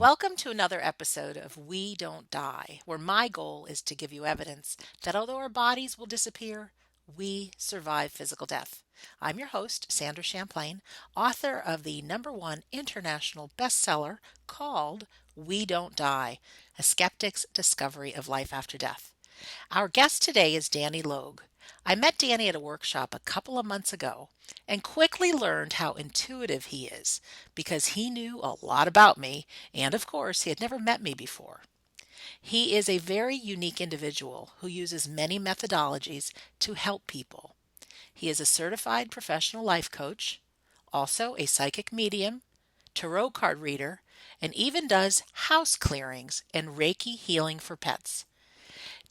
Welcome to another episode of We Don't Die, where my goal is to give you evidence that although our bodies will disappear, we survive physical death. I'm your host, Sandra Champlain, author of the #1 international bestseller called We Don't Die, A Skeptic's Discovery of Life After Death. Our guest today is Danny Logue. I met Danny at a workshop a couple of months ago and quickly learned how intuitive he is because he knew a lot about me and, of course, he had never met me before. He is a very unique individual who uses many methodologies to help people. He is a certified professional life coach, also a psychic medium, tarot card reader, and even does house clearings and Reiki healing for pets.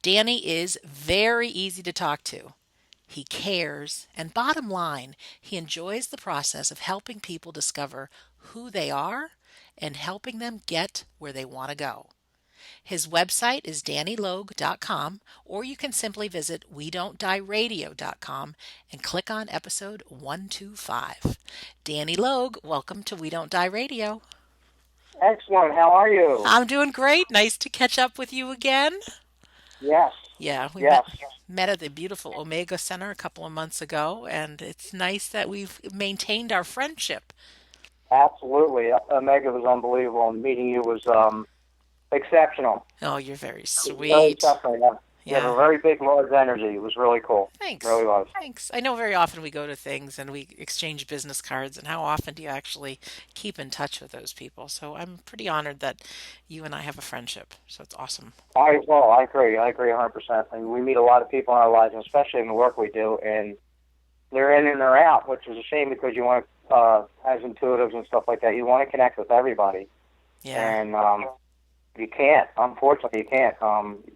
Danny is very easy to talk to. He cares, and bottom line, he enjoys the process of helping people discover who they are and helping them get where they want to go. His website is dannylogue.com, or you can simply visit wedon'tdieradio.com and click on episode 125. Danny Logue, welcome to We Don't Die Radio. Excellent. How are you? I'm doing great. Nice to catch up with you again. Yes. Yeah, we Yes. met at the beautiful Omega Center a couple of months ago, and it's nice that we've maintained our friendship. Absolutely. Omega was unbelievable, and meeting you was exceptional. Oh, you're very Very sweet. exceptional. Yeah. You have a Yeah. very big, large energy. It was really cool. Thanks. Really was. Thanks. I know very often we go to things and we exchange business cards, and how often do you actually keep in touch with those people? So I'm pretty honored that you and I have a friendship. So it's awesome. I agree. I agree 100%. And we meet a lot of people in our lives, and especially in the work we do, and they're in and they're out, which is a shame because you want to, as intuitives and stuff like that, you want to connect with everybody. Yeah. And you can't. Unfortunately, you can't.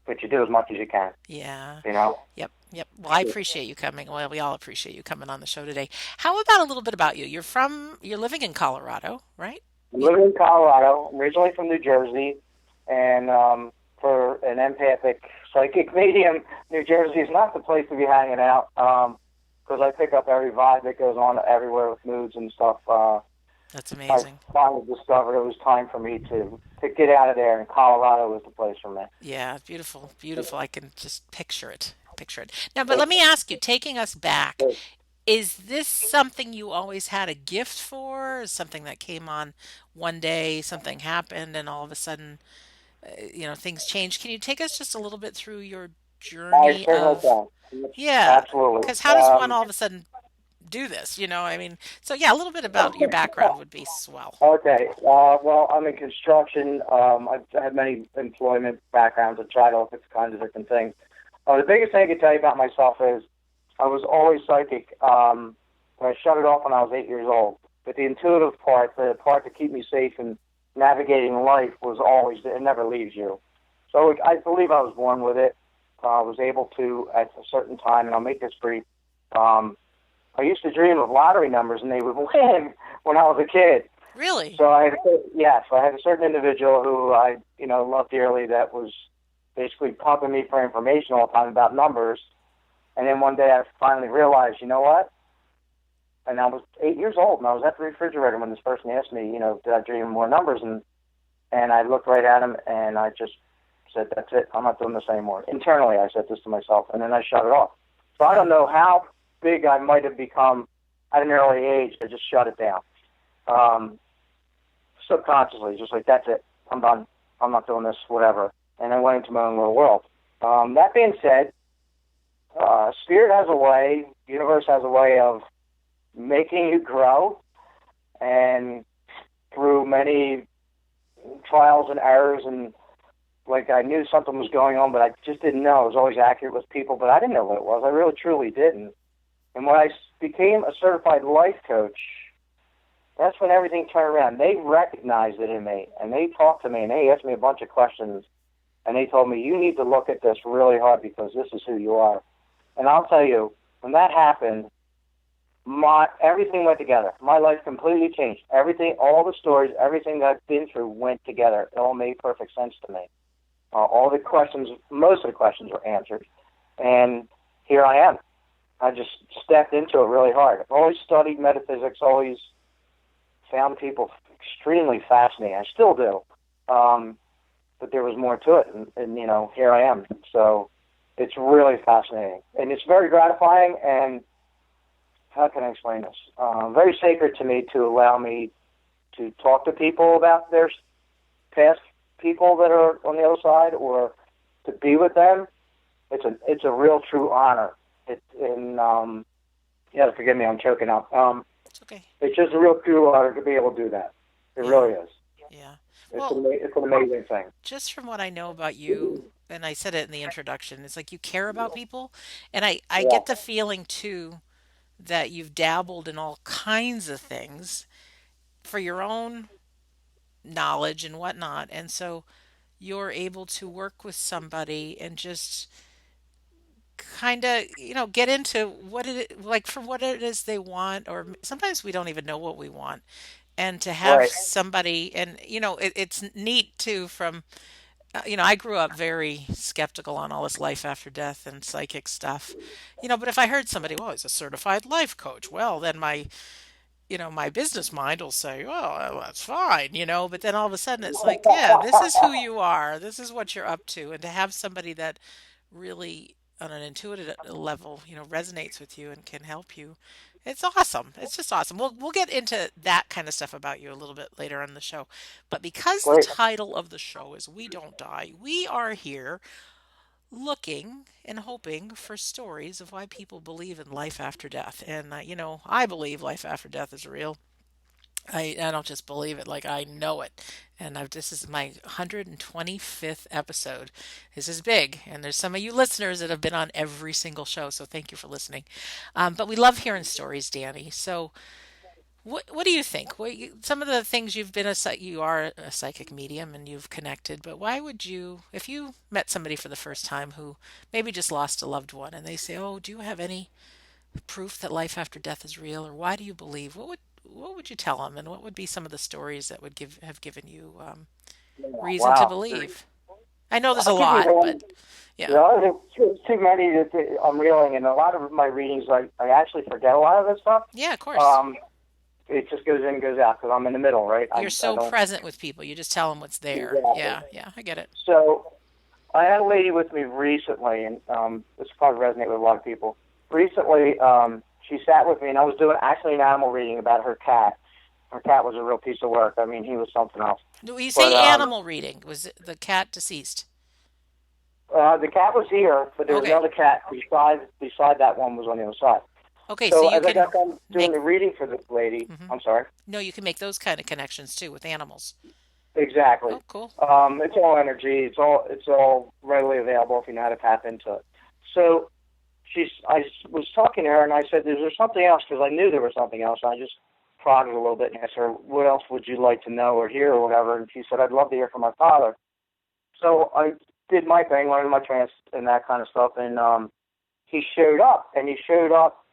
But you do as much as you can. Yeah. You know. Yep. Yep. Well, I appreciate you coming. Well, we all appreciate you coming on the show today. How about a little bit about you? You're living in Colorado, right? I live in Colorado, originally from New Jersey, and for an empathic psychic medium, New Jersey is not the place to be hanging out because I pick up every vibe that goes on everywhere with moods and stuff. That's I amazing. finally discovered it was time for me to get out of there, and Colorado was the place for me. Yeah, it's beautiful, beautiful. I can just picture it. Picture it. Now, but let me ask you, taking us back, is this something you always had a gift for? Is something that came on one day, something happened, and all of a sudden, things changed? Can you take us just a little bit through your I journey certainly of, can. yeah, Absolutely. because how does one all of a sudden do this? I mean, so yeah, a little bit about your background would be swell. Okay. Well, I'm in construction. I've had many employment backgrounds. I've tried all kinds of different things. The biggest thing I can tell you about myself is I was always psychic. I shut it off when I was 8 years old. But the intuitive part, the part to keep me safe and navigating life, was always, it never leaves you. So I believe I was born with it. I was able to, at a certain time, and I'll make this brief, I used to dream of lottery numbers, and they would win when I was a kid. Really? So I had a certain individual who I, loved dearly that was basically pumping me for information all the time about numbers. And then one day I finally realized, you know what? And I was 8 years old, and I was at the refrigerator when this person asked me, did I dream more numbers? And I looked right at him, and I just said, that's it. I'm not doing this anymore. Internally, I said this to myself, and then I shut it off. So I don't know how big I might have become at an early age. I just shut it down. Subconsciously, just like, that's it. I'm done. I'm not doing this, whatever. And I went into my own little world. That being said, Spirit has a way, universe has a way of making you grow, and through many trials and errors, and like I knew something was going on, but I just didn't know. I was always accurate with people, but I didn't know what it was. I really, truly didn't. And when I became a certified life coach, that's when everything turned around. They recognized it in me, and they talked to me, and they asked me a bunch of questions, and they told me, you need to look at this really hard because this is who you are. And I'll tell you, when that happened, everything went together. My life completely changed. Everything, all the stories, everything that I've been through went together. It all made perfect sense to me. All the questions, most of the questions were answered. And here I am. I just stepped into it really hard. I've always studied metaphysics, always found people extremely fascinating. I still do. Um, but there was more to it, and here I am. So it's really fascinating, and it's very gratifying. And how can I explain this? Very sacred to me to allow me to talk to people about their past people that are on the other side, or to be with them. It's a real true honor. You have to forgive me, I'm choking up. It's okay. It's just a real true honor to be able to do that. It Yeah. really is. Yeah. It's Well, it's an amazing thing. just from what I know about you, and I said it in the introduction, it's like you care about people. And I Yeah. get the feeling too that you've dabbled in all kinds of things for your own knowledge and whatnot. And so you're able to work with somebody and just kind of, get into like for what it is they want, or sometimes we don't even know what we want. And to have Right. somebody, and it's neat too from I grew up very skeptical on all this life after death and psychic stuff. But if I heard somebody, well, he's a certified life coach, well, then my business mind will say, well, that's fine, but then all of a sudden it's like, yeah, this is who you are. This is what you're up to. And to have somebody that really on an intuitive level, resonates with you and can help you. It's awesome. It's just awesome. We'll get into that kind of stuff about you a little bit later on the show. But because the Great. title of the show is We Don't Die, we are here looking and hoping for stories of why people believe in life after death. And I believe life after death is real. I don't just believe it, like I know it. And this is my 125th episode. This is big. And there's some of you listeners that have been on every single show. So thank you for listening. But we love hearing stories, Danny. So what do you think? Some of the things you've been you are a psychic medium and you've connected, but why would you, if you met somebody for the first time who maybe just lost a loved one and they say, oh, do you have any proof that life after death is real, or why do you believe? What would you tell them, and what would be some of the stories that would have given you reason to Wow. believe? I know there's a I'll give you lot, one. but yeah, There's too many that I'm reeling, and a lot of my readings, I actually forget a lot of this stuff. yeah, of course. Um, it just goes in and goes out because I'm in the middle, right? You're I so don't. present with people. You just tell them what's there. Exactly. Yeah, yeah, I get it. So I had a lady with me recently, and this probably resonate with a lot of people. Recently, she sat with me, and I was doing actually an animal reading about her cat. Her cat was a real piece of work. I mean, he was something else. When you But say animal reading, was the cat deceased? the cat was here, but there was Okay, another cat beside that one was on the other side. okay, so So you as I can got done doing make the reading for this lady, hmm I'm sorry. no, you can make those kind of connections too with animals. Exactly. Oh, cool. It's all energy. It's all readily available if you know how to tap into it. So I was talking to her and I said, "Is there something else?" Because I knew there was something else. And I just prodded a little bit and asked her, "What else would you like to know or hear or whatever?" And she said, "I'd love to hear from my father." So I did my thing, learned my trance and that kind of stuff, and he showed up, and he showed up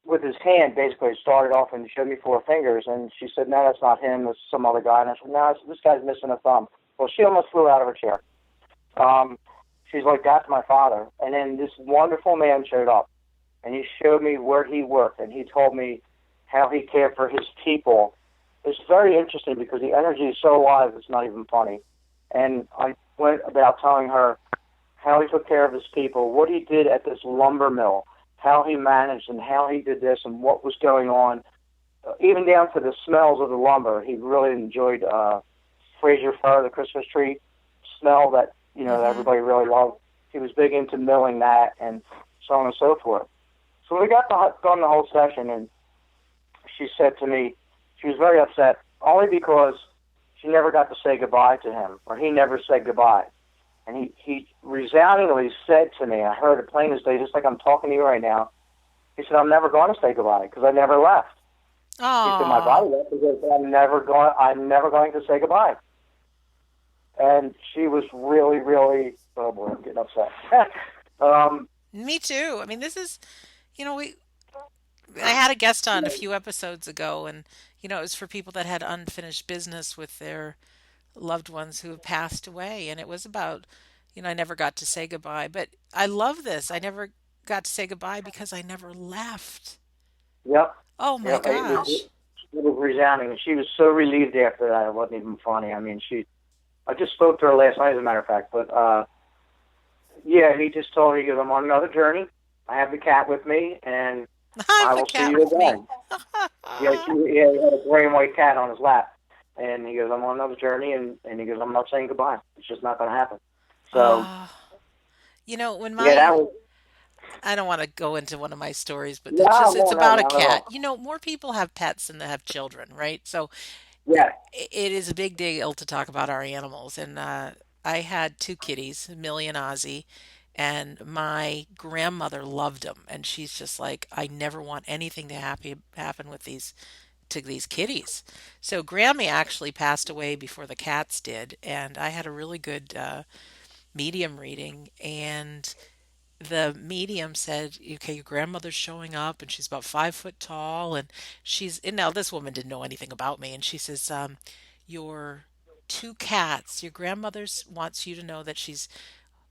with his hand, basically. Started off and showed me four fingers, and she said, "No, that's not him. That's some other guy." And I said, "No, this guy's missing a thumb." Well, she almost flew out of her chair. Um, she's like, "That's my father." And then this wonderful man showed up, and he showed me where he worked, and he told me how he cared for his people. It's very interesting because the energy is so alive, it's not even funny. And I went about telling her how he took care of his people, what he did at this lumber mill, how he managed and how he did this and what was going on, even down to the smells of the lumber. He really enjoyed Fraser fir, the Christmas tree smell that that hmm everybody really loved. He was big into milling that and so on and so forth. So we got done the whole session, and she said to me, she was very upset, only because she never got to say goodbye to him, or he never said goodbye. And he resoundingly said to me, I heard it plain as day, just like I'm talking to you right now. He said, "I'm never going to say goodbye because I never left." He said, "My Oh, body left because I'm never going to say goodbye." And she was really, really, oh boy, I'm getting upset. um, me too. I mean, this is, we I had a guest on a few episodes ago, and it was for people that had unfinished business with their loved ones who have passed away, and it was about, I never got to say goodbye. But I love this. I never got to say goodbye because I never left. yep, Oh my yep. gosh. It was resounding, and she was so relieved after that. It wasn't even funny. I mean, I just spoke to her last night, as a matter of fact. But yeah, he just told her, he goes, I'm on another journey. I have the cat with me, and I I have the will see cat you with me. again. Yeah, he had a gray and white cat on his lap. And he goes, I'm on another journey, and he goes, I'm not saying goodbye. It's just not going to happen. So, Oh, you know, when yeah, that my was, I don't want to go into one of my stories, but no, it's no, no, about a not at cat. all. You know, more people have pets than they have children, right? So Yeah. it is a big deal to talk about our animals. And I had two kitties, Millie and Ozzy, and my grandmother loved them. And she's just like, I never want anything to happen with these kitties. So Grammy actually passed away before the cats did, and I had a really good medium reading, and the medium said, "Okay, your grandmother's showing up, and she's about 5 foot tall, and and now this woman didn't know anything about me, and she says, your two cats, your grandmother's wants you to know that she's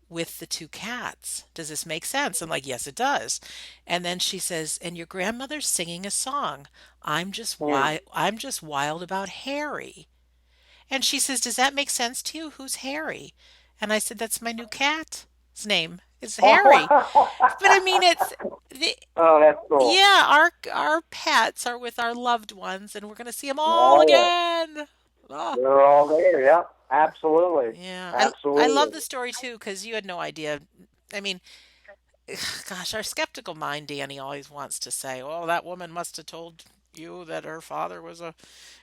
with the two cats. Does this make sense?" I'm like, "Yes, it does." And then she says, "And your grandmother's singing a song. Mm. I'm just wild about Harry." And she says, "Does that make sense to you? Who's Harry?" And I said, "That's my new cat. His name is Harry." But I mean, it's the, Oh, that's cool. yeah, our pets are with our loved ones, and we're going to see them all Oh, yeah. again. Oh, They're all there. Yeah, absolutely. yeah, I love Absolutely. the story too because you had no idea. I mean, gosh, our skeptical mind, Danny, always wants to say, "Oh, that woman must have told you that her father was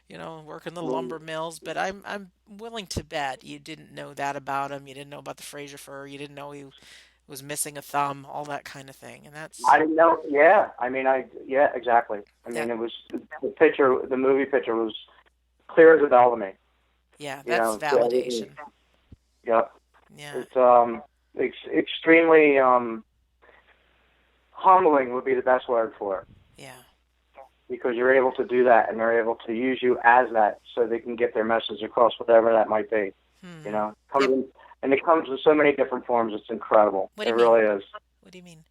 working the lumber mills." But I'm willing to bet you didn't know that about him. You didn't know about the Fraser fur. You didn't know he was missing a thumb, all that kind of thing. And I didn't know. Yeah, I mean, yeah, exactly. I that mean, it was the picture, the movie picture was clear as a bell to me. yeah, You that's know, so everything. validation. Yeah, Yeah, it's extremely humbling would be the best word for it, yeah. because you're able to do that, and they're able to use you as that, so they can get their message across, whatever that might be. You Hmm. know, Yep. and it comes in so many different forms. It's incredible. What do It you mean? really is. What do you mean?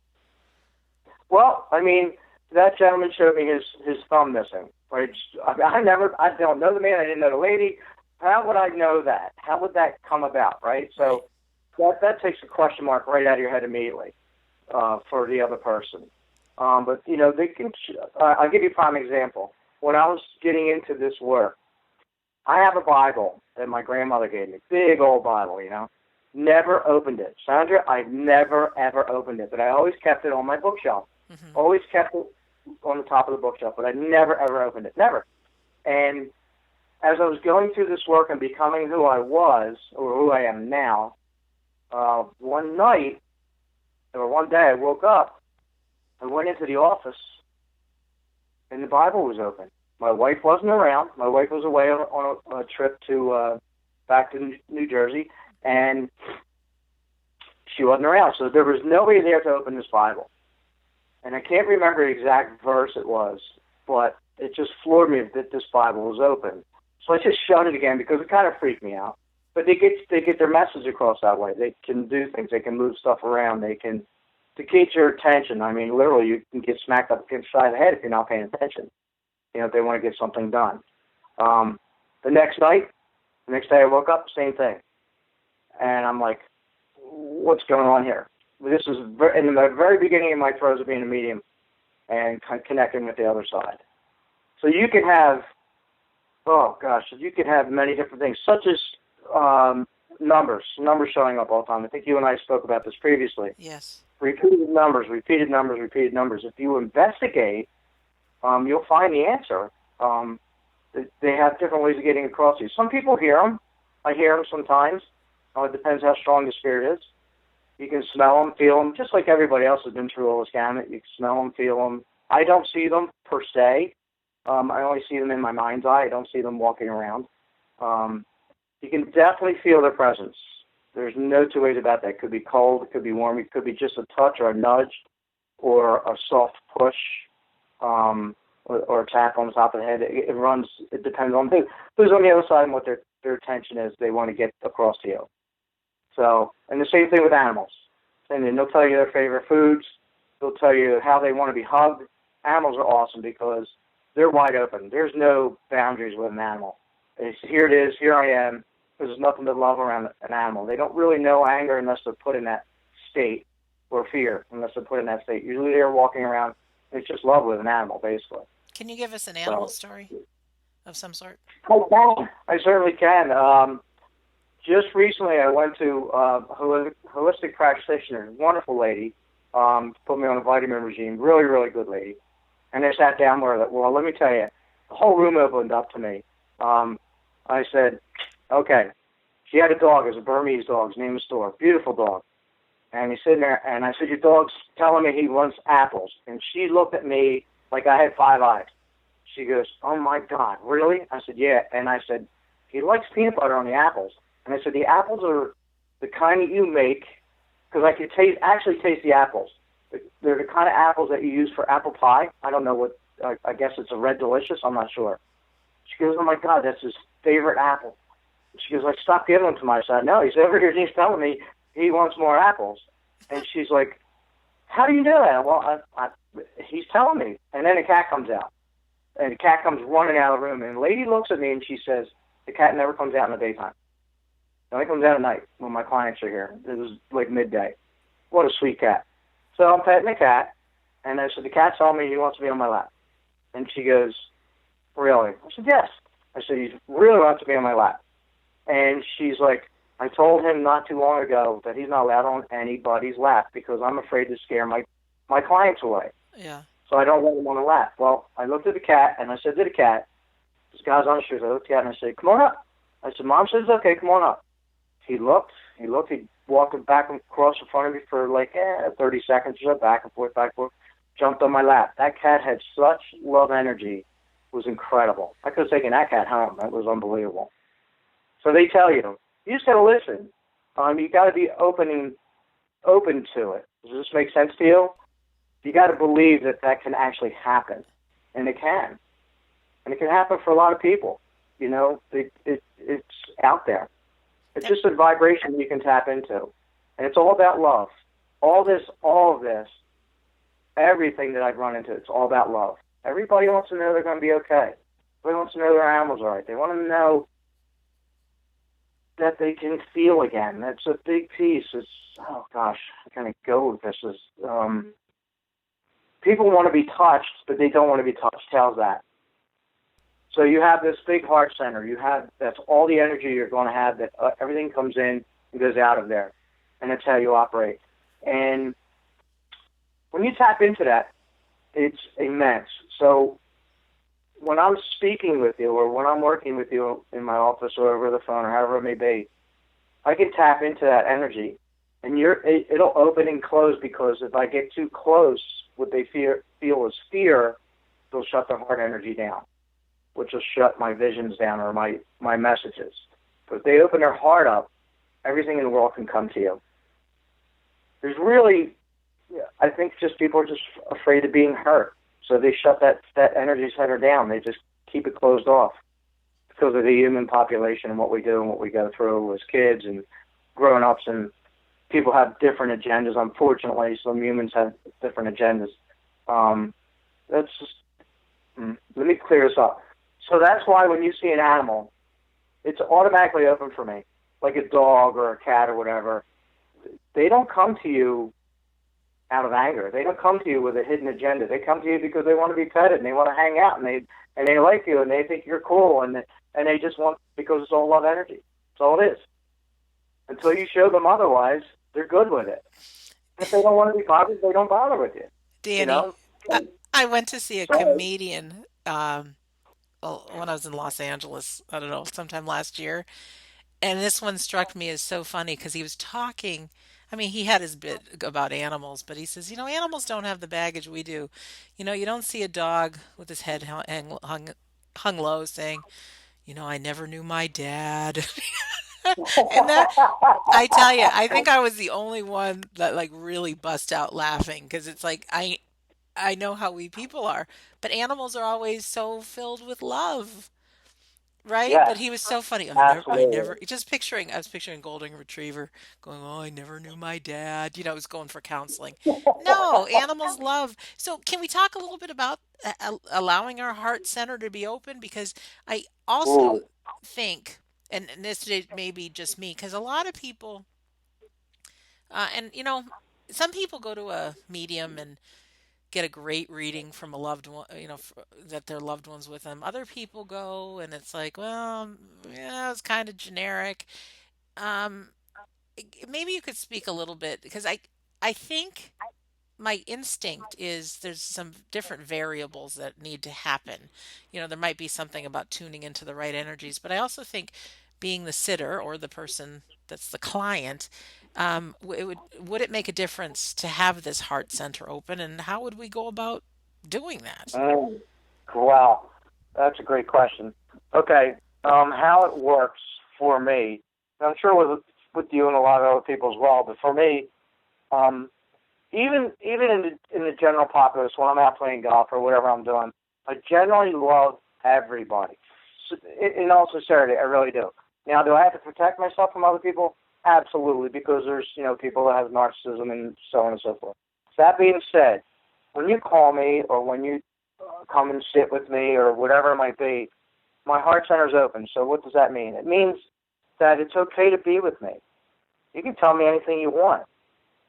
Well, I mean, that gentleman showed me his thumb missing. Which I don't know the man. I didn't know the lady. How would I know that? How would that come about, right? Right. So that takes a question mark right out of your head immediately for the other person. But you know, they can. I'll give you a prime example. When I was getting into this work, I have a Bible that my grandmother gave me, big old Bible, you know. Never opened it. Sandra, I've never, ever opened it, but I always kept it on my bookshelf. Hmm. Always kept it on the top of the bookshelf, but I never, ever opened it. Never. And as I was going through this work and becoming who I was, or who I am now, one night, or one day, I woke up and went into the office, and the Bible was open. My wife wasn't around. My wife was away on a trip to back to New Jersey, and she wasn't around. So there was nobody there to open this Bible. And I can't remember the exact verse it was, but it just floored me that this Bible was open. So I just shut it again because it kind of freaked me out. But they get their message across that way. They can do things. They can move stuff around. They can, to keep your attention. I mean, literally, you can get smacked up against the side of the head if you're not paying attention. You know, if they want to get something done. The next night, the next day I woke up, same thing. And I'm like, what's going on here? This is in the very beginning of my throes of being a medium and connecting with the other side. So you can have, oh gosh, you could have many different things, such as numbers showing up all the time. I think you and I spoke about this previously. Yes. Repeated numbers, repeated numbers, repeated numbers. If you investigate, you'll find the answer. They have different ways of getting across these. Some people hear them. I hear them sometimes. It depends how strong the spirit is. You can smell them, feel them, just like everybody else has been through all this gamut. You can smell them, feel them. I don't see them per se. I only see them in my mind's eye. I don't see them walking around. You can definitely feel their presence. There's no two ways about that. It could be cold, it could be warm, it could be just a touch or a nudge or a soft push or a tap on the top of the head. It depends on who's on the other side and what their attention is they want to get across to you. So, and the same thing with animals. And they'll tell you their favorite foods. They'll tell you how they want to be hugged. Animals are awesome because they're wide open. There's no boundaries with an animal. It's, here it is, here I am. There's nothing but love around an animal. They don't really know anger unless they're put in that state, or fear unless they're put in that state. Usually they're walking around. It's just love with an animal, basically. Can you give us an animal So story of some sort? I certainly can. Just recently, I went to a holistic practitioner, wonderful lady, put me on a vitamin regime, really, really good lady. And I sat down with her. Well, let me tell you, the whole room opened up to me. I said, okay. She had a dog. It was a Burmese dog. His name was Stork. Beautiful dog. And he's sitting there, and I said, your dog's telling me he wants apples. And she looked at me like I had 5 eyes. She goes, oh, my God, really? I said, yeah. And I said, he likes peanut butter on the apples. And I said, the apples are the kind that you make, because I could actually taste the apples. They're the kind of apples that you use for apple pie. I don't know what, I guess it's a Red Delicious. I'm not sure. She goes, oh, my God, that's his favorite apple. She goes, like, stop giving them to my son. No, he's over here and he's telling me he wants more apples. And she's like, how do you know that? Well, he's telling me. And then the cat comes out. And the cat comes running out of the room. And the lady looks at me and she says, the cat never comes out in the daytime. It only comes out at night when my clients are here. It was like midday. What a sweet cat. So I'm petting the cat. And I said, the cat told me he wants to be on my lap. And she goes, really? I said, yes. I said, he really wants to be on my lap. And she's like, I told him not too long ago that he's not allowed on anybody's lap because I'm afraid to scare my clients away. Yeah. So I don't want him on the lap. Well, I looked at the cat, and I said to the cat, this guy's on the shoes. I looked at the cat, and I said, come on up. I said, Mom says, okay, come on up. He looked, he walked back and across in front of me for like 30 seconds or so, back and forth, jumped on my lap. That cat had such love energy. It was incredible. I could have taken that cat home. That was unbelievable. So they tell you just got to listen. You got to be open to it. Does this make sense to you? You got to believe that can actually happen, and it can, and it can happen for a lot of people. You know, it's out there. It's just a vibration you can tap into, and it's all about love. All of this, everything that I've run into, it's all about love. Everybody wants to know they're going to be okay. Everybody wants to know their animals are right. They want to know that they can feel again. That's a big piece. It's, oh gosh, I'm going to go with this. People want to be touched, but they don't want to be touched. How's that? So you have this big heart center. That's all the energy you're going to have. That everything comes in and goes out of there, and that's how you operate. And when you tap into that, it's immense. So when I'm speaking with you, or when I'm working with you in my office or over the phone or however it may be, I can tap into that energy, and it'll open and close, because if I get too close, what they feel is fear, they'll shut the heart energy down, which will shut my visions down or my messages. But if they open their heart up, everything in the world can come to you. There's really, I think just people are just afraid of being hurt. So they shut that energy center down. They just keep it closed off because of the human population and what we do and what we go through as kids and grown-ups. And people have different agendas. Unfortunately, some humans have different agendas. That's just, let me clear this up. So that's why when you see an animal, it's automatically open for me, like a dog or a cat or whatever. They don't come to you out of anger. They don't come to you with a hidden agenda. They come to you because they want to be petted and they want to hang out and they like you and they think you're cool and they just want, because it's all love energy. That's all it is. Until you show them otherwise, they're good with it. If they don't want to be bothered, they don't bother with you. You Danny, know? I went to see a So, comedian well, when I was in Los Angeles, I don't know, sometime last year. And this one struck me as so funny because he was talking. I mean, he had his bit about animals, but he says, animals don't have the baggage we do. You don't see a dog with his head hung low saying, I never knew my dad. And that, I tell you, I think I was the only one that like really bust out laughing because it's like I know how we people are, but animals are always so filled with love. right? Yes, But he was so funny. I absolutely. never, just picturing, I was picturing golden retriever going, oh, I never knew my dad. I was going for counseling. No, animals love. So can we talk a little bit about allowing our heart center to be open? Because I also Ooh, think, and this may be just me, because a lot of people, and some people go to a medium and get a great reading from a loved one, that their loved one's with them. Other people go and it's like, well, yeah, it's kind of generic. Um, Maybe you could speak a little bit because I think my instinct is there's some different variables that need to happen. There might be something about tuning into the right energies, but I also think being the sitter or the person that's the client, would it make a difference to have this heart center open, and how would we go about doing that? mm, wow, that's a great question. Okay, how it works for me, and I'm sure with you and a lot of other people as well, but for me, um, even in the general populace, when I'm out playing golf or whatever I'm doing, I generally love everybody. In all sincerity, I really do. Now, do I have to protect myself from other people? Absolutely, because there's people that have narcissism and so on and so forth. That being said, when you call me or when you come and sit with me or whatever it might be, my heart center's open. So what does that mean? It means that it's okay to be with me. You can tell me anything you want.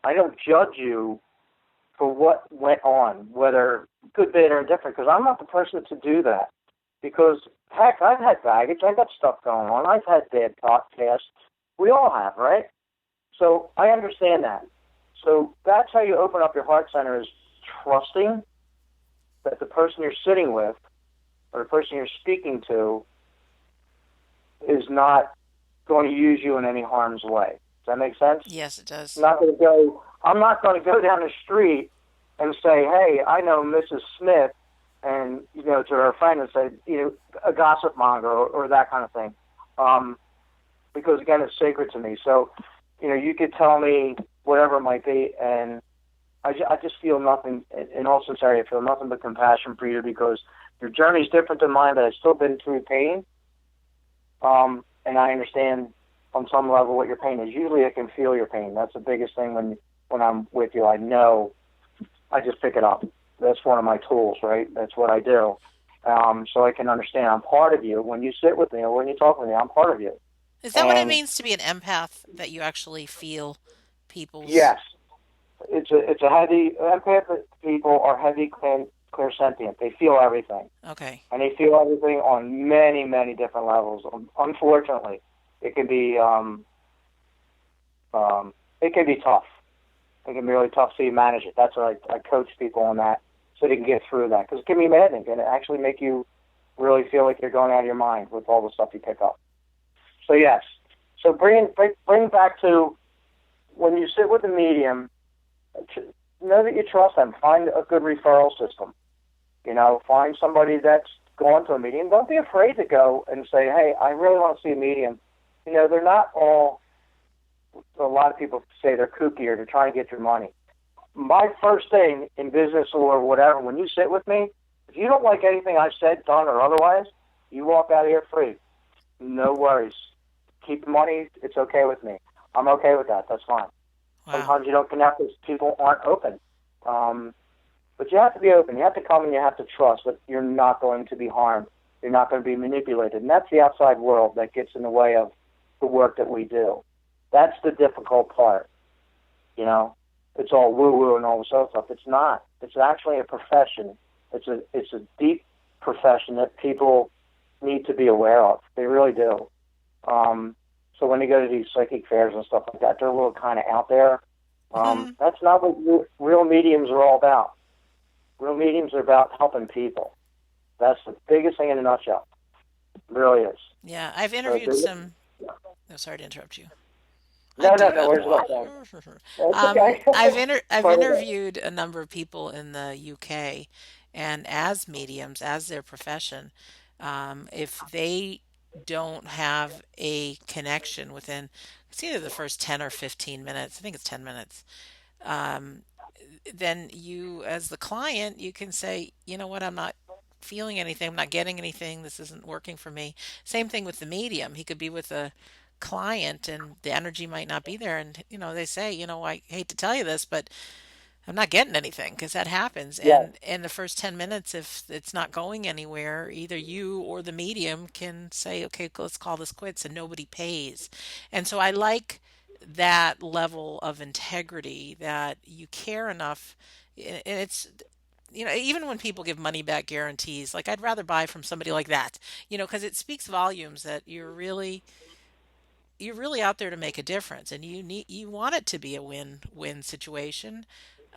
I don't judge you for what went on, whether good, bad, or indifferent, because I'm not the person to do that. Because, heck, I've had baggage. I've got stuff going on. I've had bad thought past. We all have, right? So I understand that. So that's how you open up your heart center, is trusting that the person you're sitting with or the person you're speaking to is not going to use you in any harm's way. Does that make sense? Yes, it does. I'm not going to go down the street and say, hey, I know Mrs. Smith, and, to her friend and say, a gossip monger or that kind of thing. Because, again, it's sacred to me. So, you could tell me whatever it might be, and I just feel nothing, in all sincerity, I feel nothing but compassion for you, because your journey is different than mine, but I've still been through pain, and I understand on some level what your pain is. Usually I can feel your pain. That's the biggest thing when I'm with you. I know, I just pick it up. That's one of my tools, right? That's what I do. So I can understand. I'm part of you. When you sit with me or when you talk with me, I'm part of you. Is that what it And means to be an empath, that you actually feel people's? yes, it's a heavy, empath people are heavy clairsentient. They feel everything. Okay. And they feel everything on many, many different levels. Unfortunately, it can be tough. It can be really tough, so you manage it. That's what I coach people on that, so they can get through that. Because it can be maddening. It can actually make you really feel like you're going out of your mind with all the stuff you pick up. So yes. So bring back to when you sit with a medium, know that you trust them. Find a good referral system. Find somebody that's gone to a medium. Don't be afraid to go and say, hey, I really want to see a medium. They're not all, a lot of people say they're kooky or they're trying to get your money. My first thing in business or whatever, when you sit with me, if you don't like anything I've said, done, or otherwise, you walk out of here free. No worries. Keep the money. It's okay with me. I'm okay with that. That's fine. Wow. Sometimes you don't connect because people aren't open. But you have to be open. You have to come and you have to trust that you're not going to be harmed. You're not going to be manipulated. And that's the outside world that gets in the way of the work that we do. That's the difficult part. It's all woo-woo and all this other stuff. It's not. It's actually a profession. It's a deep profession that people need to be aware of. They really do. So when they go to these psychic fairs and stuff like that, they're a little kind of out there. That's not what real mediums are all about. Real mediums are about helping people. That's the biggest thing in a nutshell. It really is. Yeah, I've So, interviewed some. Oh, sorry to interrupt you. I no, do no, no. have Where's the phone? water. That's okay. I've Part of it. interviewed a number of people in the UK, and as mediums, as their profession, if they don't have a connection within, it's either the first 10 or 15 minutes. I think it's 10 minutes. Um, then you, as the client, you can say, you know what, I'm not feeling anything. I'm not getting anything. This isn't working for me. Same thing with the medium. He could be with a client and the energy might not be there. And, they say, I hate to tell you this, but I'm not getting anything because that happens. Yes. And in the first 10 minutes, if it's not going anywhere, either you or the medium can say, okay, let's call this quits, and nobody pays. And so I like that level of integrity that you care enough. And it's, even when people give money back guarantees, like I'd rather buy from somebody like that, because it speaks volumes that you're really out there to make a difference, and you want it to be a win-win situation.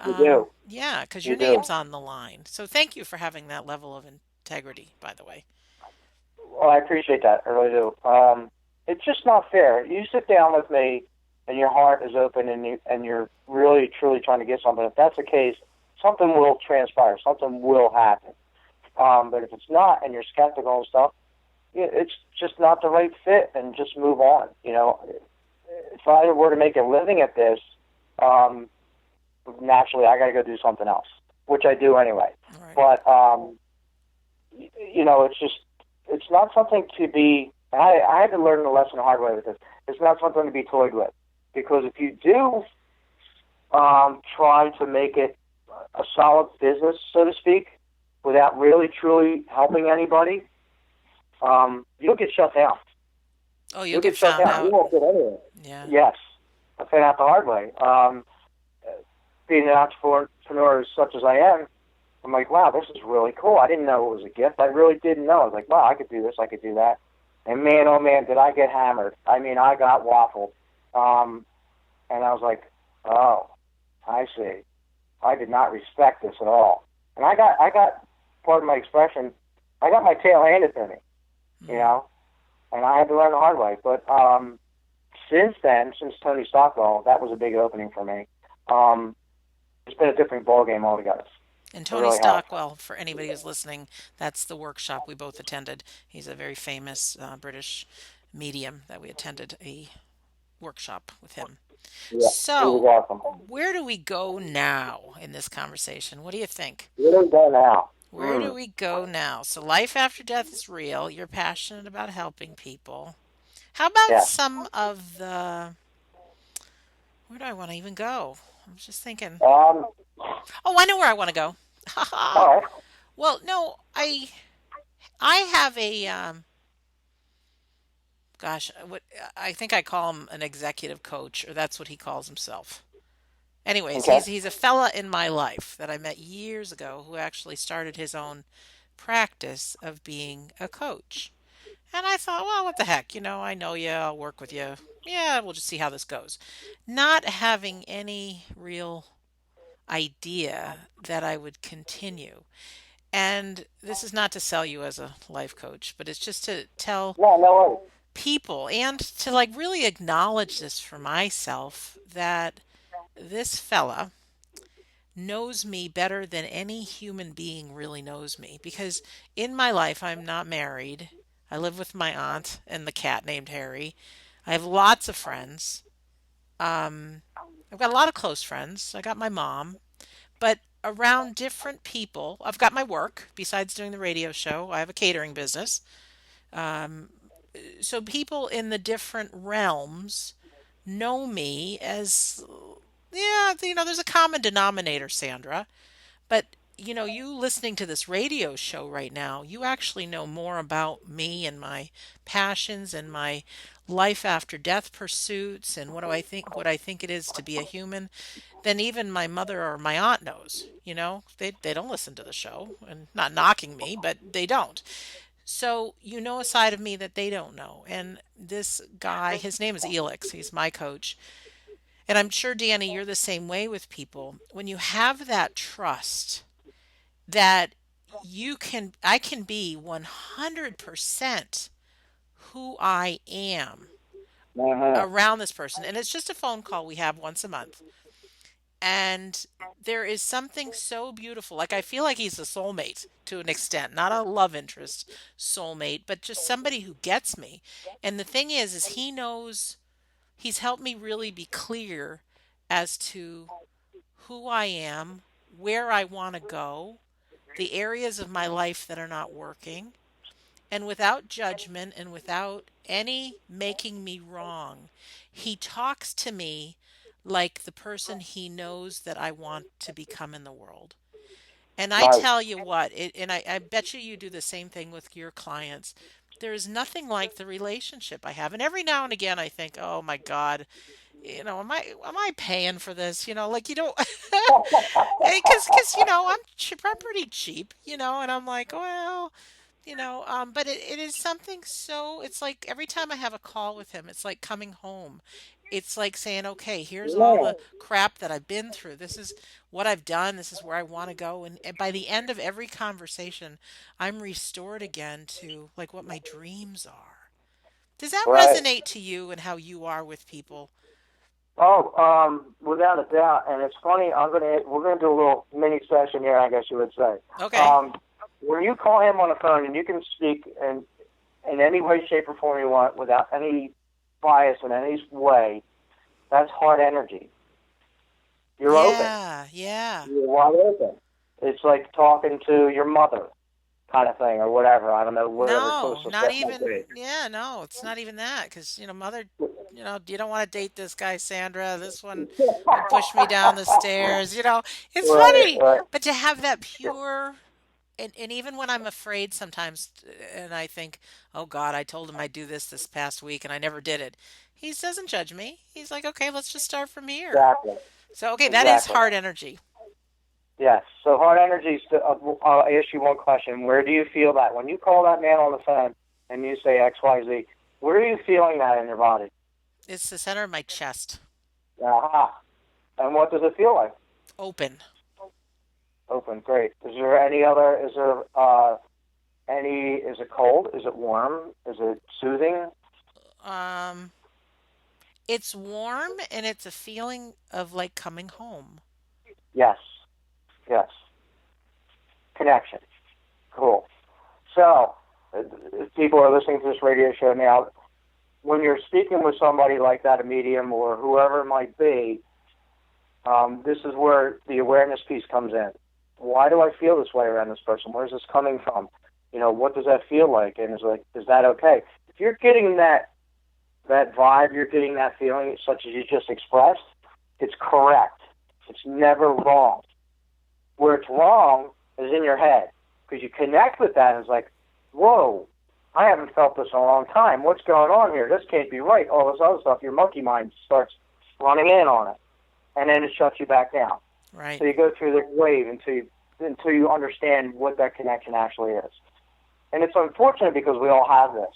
You do. Yeah, because your You do. name's on the line. So thank you for having that level of integrity, by the way. Well, I appreciate that. I really do. It's just not fair. You sit down with me, and your heart is open, and you're really truly trying to get something. If that's the case, something will transpire. Something will happen. But if it's not, and you're skeptical and stuff, it's just not the right fit, and just move on. If I were to make a living at this, naturally I got to go do something else, which I do anyway. Right. But it's not something to be. I had to learn the lesson the hard way with this. It's not something to be toyed with, because if you do try to make it a solid business, so to speak, without really truly helping anybody, you'll get shut down. Oh, you'll You'll get shut found down. You out. won't get anywhere. Yeah. Yes, I found out the hard way. Being an entrepreneur such as I am, I'm like, wow, this is really cool. I didn't know it was a gift. I really didn't know. I was like, wow, I could do this. I could do that. And man, oh man, did I get hammered. I mean, I got waffled. And I was like, oh, I see. I did not respect this at all. And I got, pardon my expression, I got my tail handed to me, and I had to learn the hard way. But since then, since Tony Stockwell, that was a big opening for me. It's been a different ballgame altogether. And It Tony really has. Stockwell, for anybody who's listening, that's the workshop we both attended. He's a very famous British medium that we attended a workshop with him. Yeah, it was So, awesome. where do we go now in this conversation? What do you think? Where do we go now? Where do we go now? So, life after death is real. You're passionate about helping people. How about Yes. some of the. Where do I want to even go? I'm just thinking. Um, Oh, I know where I want to go. all right. Well, no, I have a gosh, what I think I call him an executive coach, or that's what he calls himself. Anyways, Okay. he's a fella in my life that I met years ago who actually started his own practice of being a coach. And I thought, well, what the heck? I know you, I'll work with you. Yeah, we'll just see how this goes. Not having any real idea that I would continue. And this is not to sell you as a life coach, but it's just to tell No, no worries. people and to like really acknowledge this for myself that this fella knows me better than any human being really knows me, because in my life I'm not married. I live with my aunt and the cat named Harry. I have lots of friends. Um, I've got a lot of close friends. I got my mom, but around different people, I've got my work besides doing the radio show. I have a catering business. Um, so people in the different realms know me as, yeah, there's a common denominator, Sandra. But, you listening to this radio show right now, you actually know more about me and my passions and my life after death pursuits and what I think it is to be a human than even my mother or my aunt knows. They don't listen to the show, and not knocking me, but they don't. So you know a side of me that they don't know. And this guy, his name is Elix. He's my coach. And I'm sure, Danny, you're the same way with people. When you have that trust that I can be 100% who I am Uh-huh. around this person. And it's just a phone call we have once a month. And there is something so beautiful. Like, I feel like he's a soulmate to an extent, not a love interest soulmate, but just somebody who gets me. And the thing is he knows, he's helped me really be clear as to who I am, where I want to go, the areas of my life that are not working, and without judgment and without any making me wrong, he talks to me like the person he knows that I want to become in the world. And I Right. tell you what, and I bet you do the same thing with your clients. There is nothing like the relationship I have. And every now and again, I think, oh my God, am I paying for this? Like you don't, because I'm pretty cheap, and I'm like, well, but it is something so, it's like every time I have a call with him, it's like coming home. It's like saying, okay, here's all Yeah. the crap that I've been through. This is what I've done. This is where I want to go. And by the end of every conversation, I'm restored again to like what my dreams are. Does that Right. resonate to you and how you are with people? Oh, without a doubt. And it's funny. We're gonna do a little mini session here, I guess you would say. Okay. Um, when you call him on the phone and you can speak in any way, shape, or form you want without any bias in any way, that's hard energy. You're open. Yeah, yeah. You're wide open. It's like talking to your mother, kind of thing, or whatever. I don't know, whatever No, closest not that might even, be. yeah, no, it's not even that. Because, mother, you don't want to date this guy, Sandra. This one will push me down the stairs. It's Right, funny. right. But to have that pure, and even when I'm afraid sometimes, and I think, oh God, I told him I'd do this past week and I never did it. He doesn't judge me. He's like, okay, let's just start from here. Exactly, So, okay, that is exactly. hard energy. Yes. So hard energy. I'll ask you one question. Where do you feel that when you call that man on the phone and you say X, Y, Z? Where are you feeling that in your body? It's the center of my chest. Aha. And what does it feel like? Open. Open. Great. Is there any other? Is there any? Is it cold? Is it warm? Is it soothing? Um, it's warm and it's a feeling of like coming home. Yes. Yes. Connection. Cool. So, if people are listening to this radio show now, when you're speaking with somebody like that, a medium or whoever it might be, this is where the awareness piece comes in. Why do I feel this way around this person? Where's this coming from? What does that feel like? And is that okay? If you're getting that vibe, you're getting that feeling, such as you just expressed, it's correct. It's never wrong. Where it's wrong is in your head, because you connect with that and it's like, whoa, I haven't felt this in a long time. What's going on here? This can't be right. All this other stuff, your monkey mind starts running in on it, and then it shuts you back down. Right. So you go through the wave until you understand what that connection actually is. And it's unfortunate because we all have this.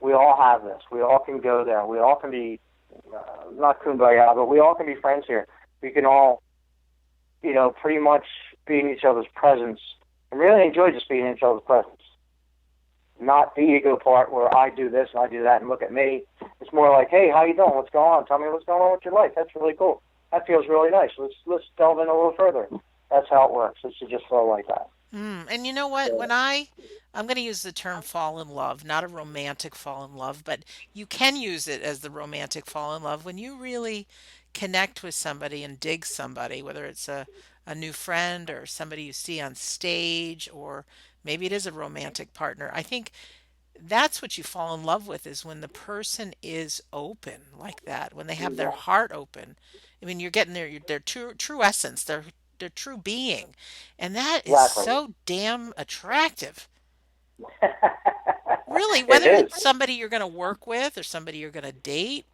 We all have this. We all can go there. We all can be, not kumbaya, but we all can be friends here. We can all, pretty much be in each other's presence and really enjoy just being in each other's presence. Not the ego part where I do this and I do that and look at me. It's more like, hey, how you doing? What's going on? Tell me what's going on with your life. That's really cool. That feels really nice. Let's delve in a little further. That's how it works. It should just flow like that. And you know what? I'm going to use the term fall in love, not a romantic fall in love, but you can use it as the romantic fall in love when you really connect with somebody and dig somebody, whether it's a new friend or somebody you see on stage, or maybe it is a romantic partner. I think that's what you fall in love with is when the person is open like that, when they have their heart open. I mean, you're getting their true essence, their true being, and that is Exactly. so damn attractive. Really, It whether is. it's somebody you're going to work with or somebody you're going to date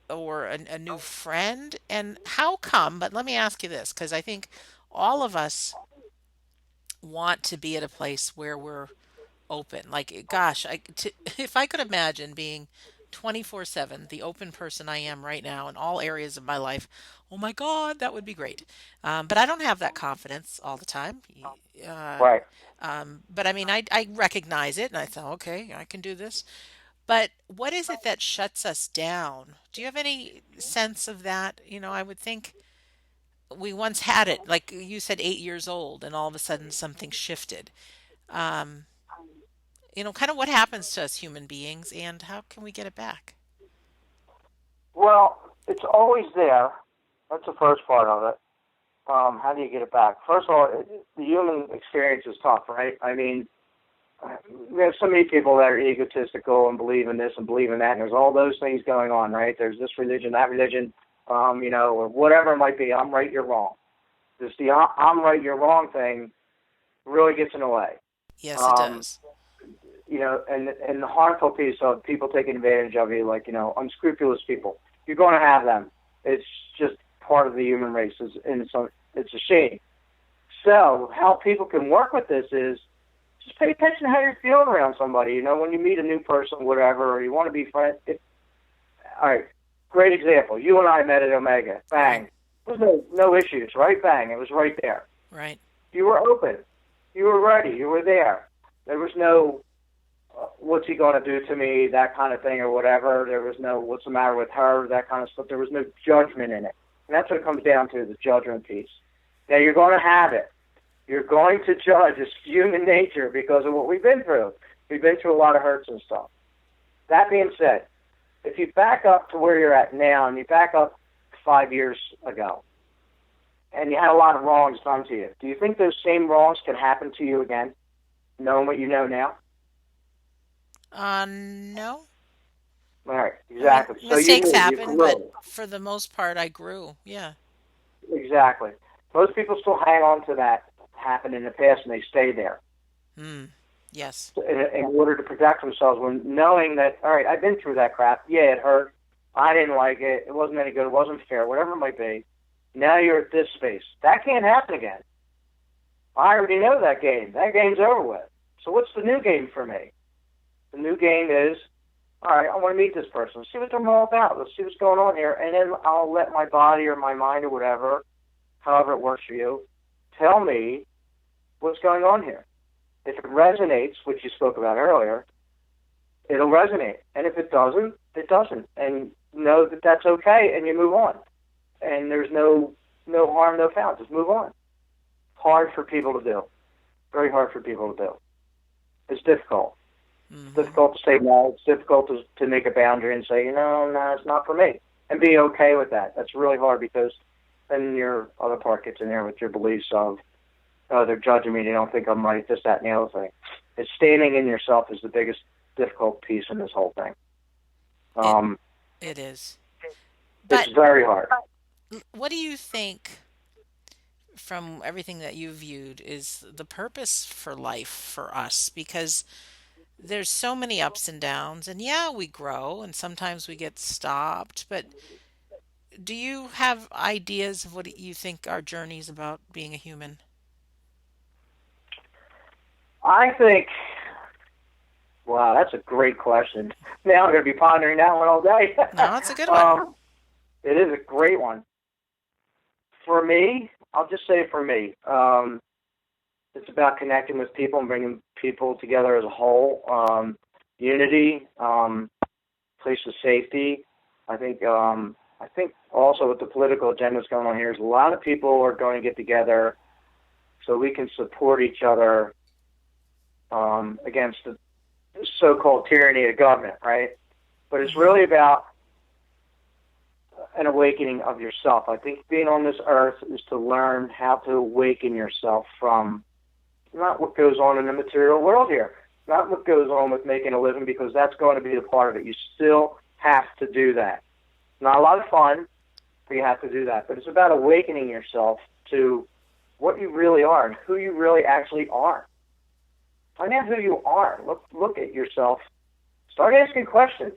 or a new friend, and how come? But let me ask you this, because I think all of us want to be at a place where we're open. Like, gosh, if I could imagine being 24/7, the open person I am right now in all areas of my life, oh my God, that would be great. But I don't have that confidence all the time. Uh, Right. but I mean, I recognize it and I thought, okay, I can do this. But what is it that shuts us down? Do you have any sense of that? I would think we once had it, like you said, 8 years old, and all of a sudden something shifted. Um, kind of what happens to us human beings and how can we get it back? Well, it's always there. That's the first part of it. How do you get it back? First of all, the human experience is tough, right? I mean, there's so many people that are egotistical and believe in this and believe in that, and there's all those things going on, right? There's this religion, that religion, or whatever it might be. I'm right, you're wrong. Just the I'm right, you're wrong thing really gets in the way. Yes, it Um, does. and the harmful piece of people taking advantage of you, like, unscrupulous people. You're going to have them. It's just part of the human race, and it's a shame. So how people can work with this is just pay attention to how you're feeling around somebody. When you meet a new person, whatever, or you want to be friends. All right, great example. You and I met at Omega. Right. Bang. There was no issues, right? Bang. It was right there. Right. You were open. You were ready. You were there. There was no, what's he going to do to me, that kind of thing or whatever. There was no, what's the matter with her, that kind of stuff. There was no judgment in it. And that's what it comes down to, the judgment piece. Now, you're going to have it. You're going to judge. It's human nature because of what we've been through. We've been through a lot of hurts and stuff. That being said, if you back up to where you're at now and you back up 5 years ago and you had a lot of wrongs done to you, do you think those same wrongs can happen to you again, knowing what you know now? No. All right, I mean, exactly. So mistakes you happen, but grew. for the most part, I grew. Yeah. Exactly. Most people still hang on to that happened in the past and they stay there Hmm. Yes. in order to protect themselves when knowing that, all right, I've been through that crap. Yeah, it hurt. I didn't like it. It wasn't any good. It wasn't fair, whatever it might be. Now you're at this space. That can't happen again. I already know that game. That game's over with. So what's the new game for me? The new game is, all right, I want to meet this person. Let's see what they're all about. Let's see what's going on here. And then I'll let my body or my mind or whatever, however it works for you, tell me what's going on here. If it resonates, which you spoke about earlier, it'll resonate. And if it doesn't, it doesn't. And know that that's okay, and you move on. And there's no harm, no foul. Just move on. Hard for people to do. Very hard for people to do. It's difficult. It's Hmm. difficult to say no. It's difficult to make a boundary and say, no, it's not for me. And be okay with that. That's really hard because then your other part gets in there with your beliefs of, oh, they're judging me, they don't think I'm right, this, that, and the other thing. It's standing in yourself is the biggest difficult piece in this whole thing. It Um, it is. it's But very hard. what do you think, from everything that you viewed, is the purpose for life for us? Because there's so many ups and downs, and yeah, we grow, and sometimes we get stopped. But do you have ideas of what you think our journey is about being a human? I think, wow, that's a great question. Now I'm going to be pondering that one all day. No, it's a good one. um, it is a great one. For me, I'll just say for me, it's about connecting with people and bringing people together as a whole. Unity, place of safety. I think also with the political agenda that's going on here is a lot of people are going to get together so we can support each other against the so-called tyranny of government, right? But it's Hmm. really about an awakening of yourself. I think being on this earth is to learn how to awaken yourself from not what goes on in the material world here, not what goes on with making a living, because that's going to be a part of it. You still have to do that. Not a lot of fun, but you have to do that. But it's about awakening yourself to what you really are and who you really actually are. Find out who you are. Look at yourself. Start asking questions.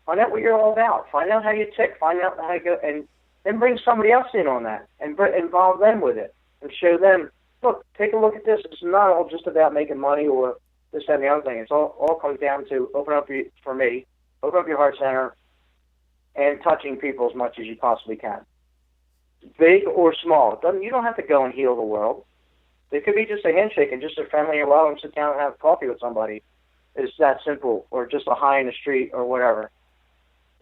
Find out what you're all about. Find out how you tick. Find out how you go, and then bring somebody else in on that and involve them with it and show them, look, take a look at this. It's not all just about making money or this, that, and the other thing. It's all comes down to open up your heart center and touching people as much as you possibly can. Big or small. You don't have to go and heal the world. It could be just a handshake and just a friendly hello and sit down and have coffee with somebody. It's that simple. Or just a hi in the street or whatever.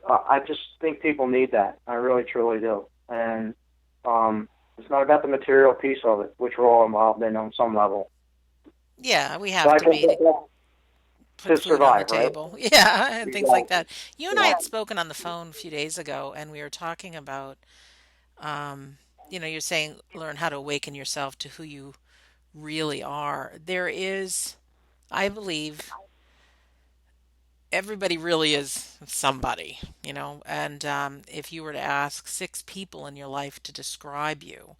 I just think people need that. I really, truly do. And it's not about the material piece of it, which we're all involved in on some level. Yeah, we So have I to think be to put to food on the survive, right? table. Yeah, and things like Exactly. that. You and I Yeah. had spoken on the phone a few days ago, and we were talking about you're saying learn how to awaken yourself to who you really are. There is, I believe, everybody really is somebody, and if you were to ask six people in your life to describe you,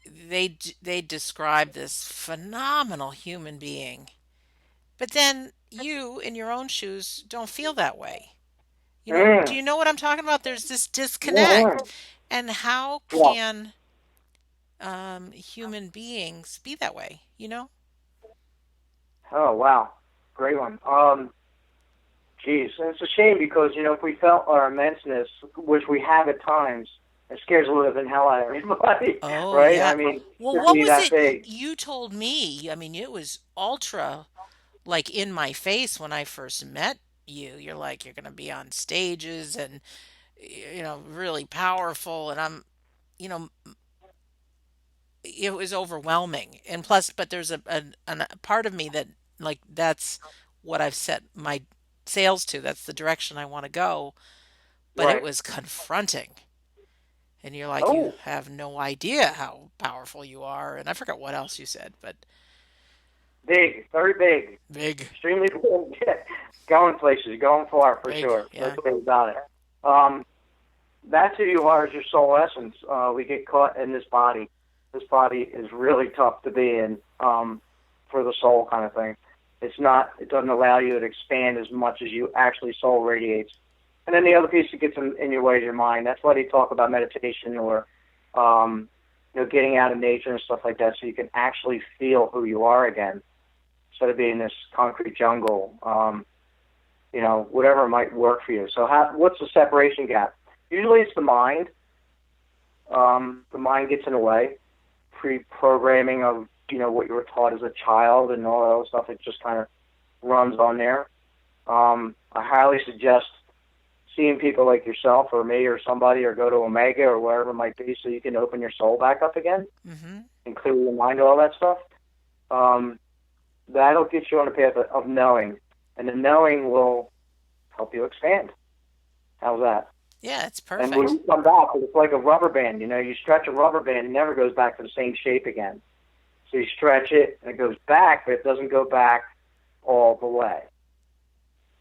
they describe this phenomenal human being. But then you, in your own shoes, don't feel that way. Do Mm. you know what I'm talking about? There's this disconnect. Mm-hmm. And how Yeah. can human beings be that way? Oh, wow. Great one. Geez, and it's a shame because, if we felt our immenseness, which we have at times, it scares the living hell out of everybody, Oh, right? yeah. I mean, Well, to what be was that it big. you told me? I mean, it was ultra like in my face when I first met you. You're like, you're going to be on stages and, really powerful. And you know, it was overwhelming. And plus, but there's a part of me that, like, that's what I've set my sails to. That's the direction I want to go. But it Right. was confronting. And you're like, you Oh, have no idea how powerful you are. And I forgot what else you said, but big, very big, big, extremely big. Going places, going far for big. sure. No Yeah. two ways about it. Um, that's who you are as your soul essence. We get caught in this body. This body is really tough to be in, for the soul kind of thing. It's not. It doesn't allow you to expand as much as you actually soul radiates. And then the other piece that gets in your way is your mind. That's why they talk about meditation or, getting out of nature and stuff like that, so you can actually feel who you are again, instead of being this concrete jungle. Whatever might work for you. So, what's the separation gap? Usually, it's the mind. The mind gets in the way. Pre-programming of what you were taught as a child and all that other stuff. It just kind of runs on there. I highly suggest seeing people like yourself or me or somebody, or go to Omega or wherever it might be, so you can open your soul back up again Hmm. and clear your mind of all that stuff. Um, that'll get you on the path of knowing, and the knowing will help you expand. How's that? Yeah, it's And when perfect. you come back, it's like a rubber band. You stretch a rubber band, it never goes back to the same shape again. So you stretch it, and it goes back, but it doesn't go back all the way.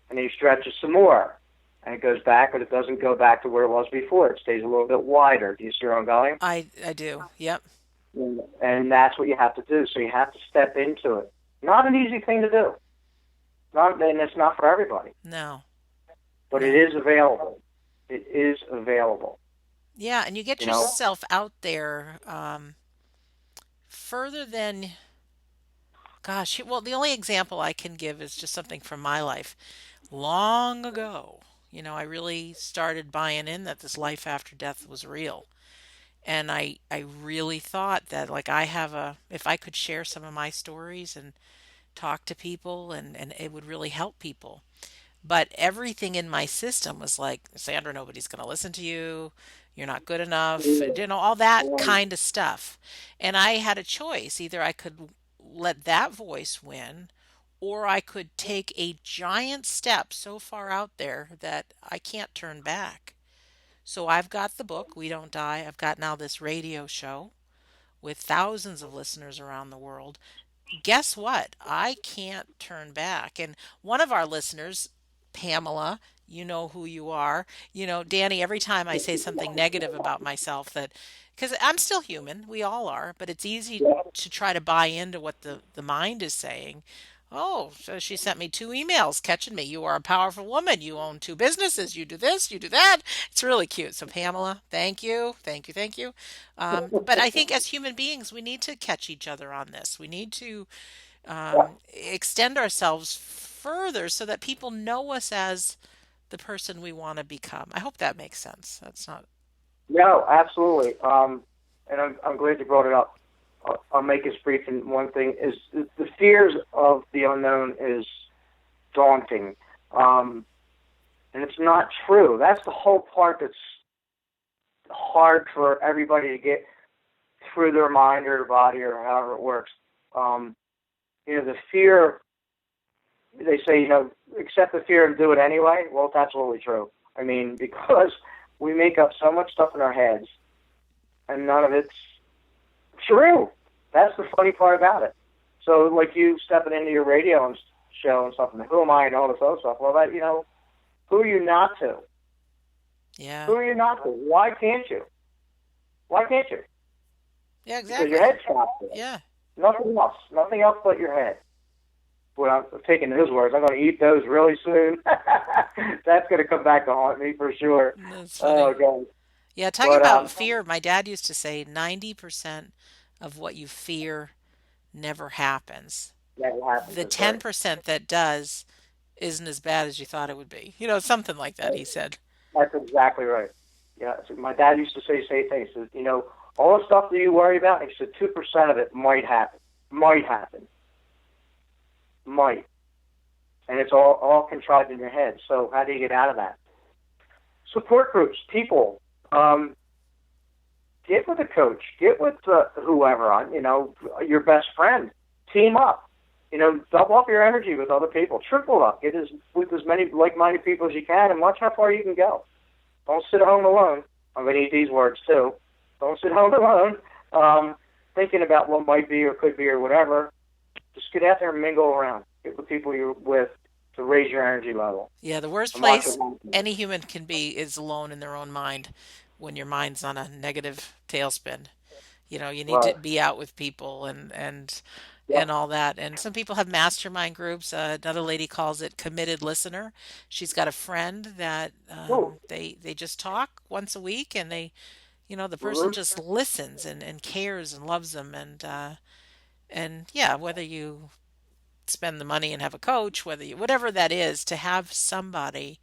And then you stretch it some more, and it goes back, but it doesn't go back to where it was before. It stays a little bit wider. Do you see where I'm going? I do. Yep. And that's what you have to do. So you have to step into it. Not an easy thing to do. And it's not for everybody, No. but it No. is available. It is available. Yeah, and you get You know. yourself out there further than, gosh, well, the only example I can give is just something from my life. Long ago, I really started buying in that this life after death was real. And I really thought that, like, if I could share some of my stories and talk to people, and it would really help people. But everything in my system was like, Sandra, nobody's going to listen to you. You're not good enough. All that kind of stuff. And I had a choice. Either I could let that voice win, or I could take a giant step so far out there that I can't turn back. So I've got the book, We Don't Die. I've got now this radio show with thousands of listeners around the world. Guess what? I can't turn back. And one of our listeners, Pamela, you know who you are. Danny, every time I say something negative about myself, because I'm still human, we all are, but it's easy to try to buy into what the mind is saying. Oh, so she sent me two emails catching me. You are a powerful woman. You own two businesses. You do this, you do that. It's really cute. So, Pamela, thank you. Thank you. Thank you. But I think as human beings, we need to catch each other on this. We need to extend ourselves further so that people know us as the person we want to become. I hope that makes sense. That's not. No, absolutely. And I'm glad you brought it up. I'll make this brief. And one thing is the fears of the unknown is daunting, and it's not true. That's the whole part that's hard for everybody to get through their mind or their body or however it works. The fear. They say, accept the fear and do it anyway. Well, it's absolutely true. I mean, because we make up so much stuff in our heads and none of it's true. That's the funny part about it. So, like you stepping into your radio and show and stuff, and who am I and all this other stuff? Well, that who are you not to? Yeah. Who are you not to? Why can't you? Why can't you? Yeah, Because your exactly. head's stopped there. Yeah. Nothing else. Nothing else but your head. Well, I'm taking his words. I'm going to eat those really soon. That's going to come back to haunt me for sure. That's Oh, funny. God. Yeah, talking But about fear, my dad used to say 90% of what you fear never happens. that happens. The That's right. 10% that does isn't as bad as you thought it would be. You know, something like that, he said. That's exactly right. Yeah, so my dad used to say things. He said, all the stuff that you worry about, he said 2% of it might happen. Might happen. Might. And it's all contrived in your head. So how do you get out of that? Support groups, people. Get with a coach. Get with whoever, your best friend. Team up. Double up your energy with other people. Triple up. With as many like-minded people as you can, and watch how far you can go. Don't sit home alone. I'm going to eat these words too. Don't sit home alone, thinking about what might be or could be or whatever. Just get out there and mingle around. Get with people you're with to raise your energy level. Yeah, the worst And watch place what happens. any human can be is alone in their own mind when your mind's on a negative tailspin. You know, you need to Right. be out with people and Yep. all that. And some people have mastermind groups. Another lady calls it committed listener. She's got a friend that Cool. they just talk once a week, and the person Mm-hmm. just listens and cares and loves them, and yeah, whether you spend the money and have a coach, whether you whatever that is, to have somebody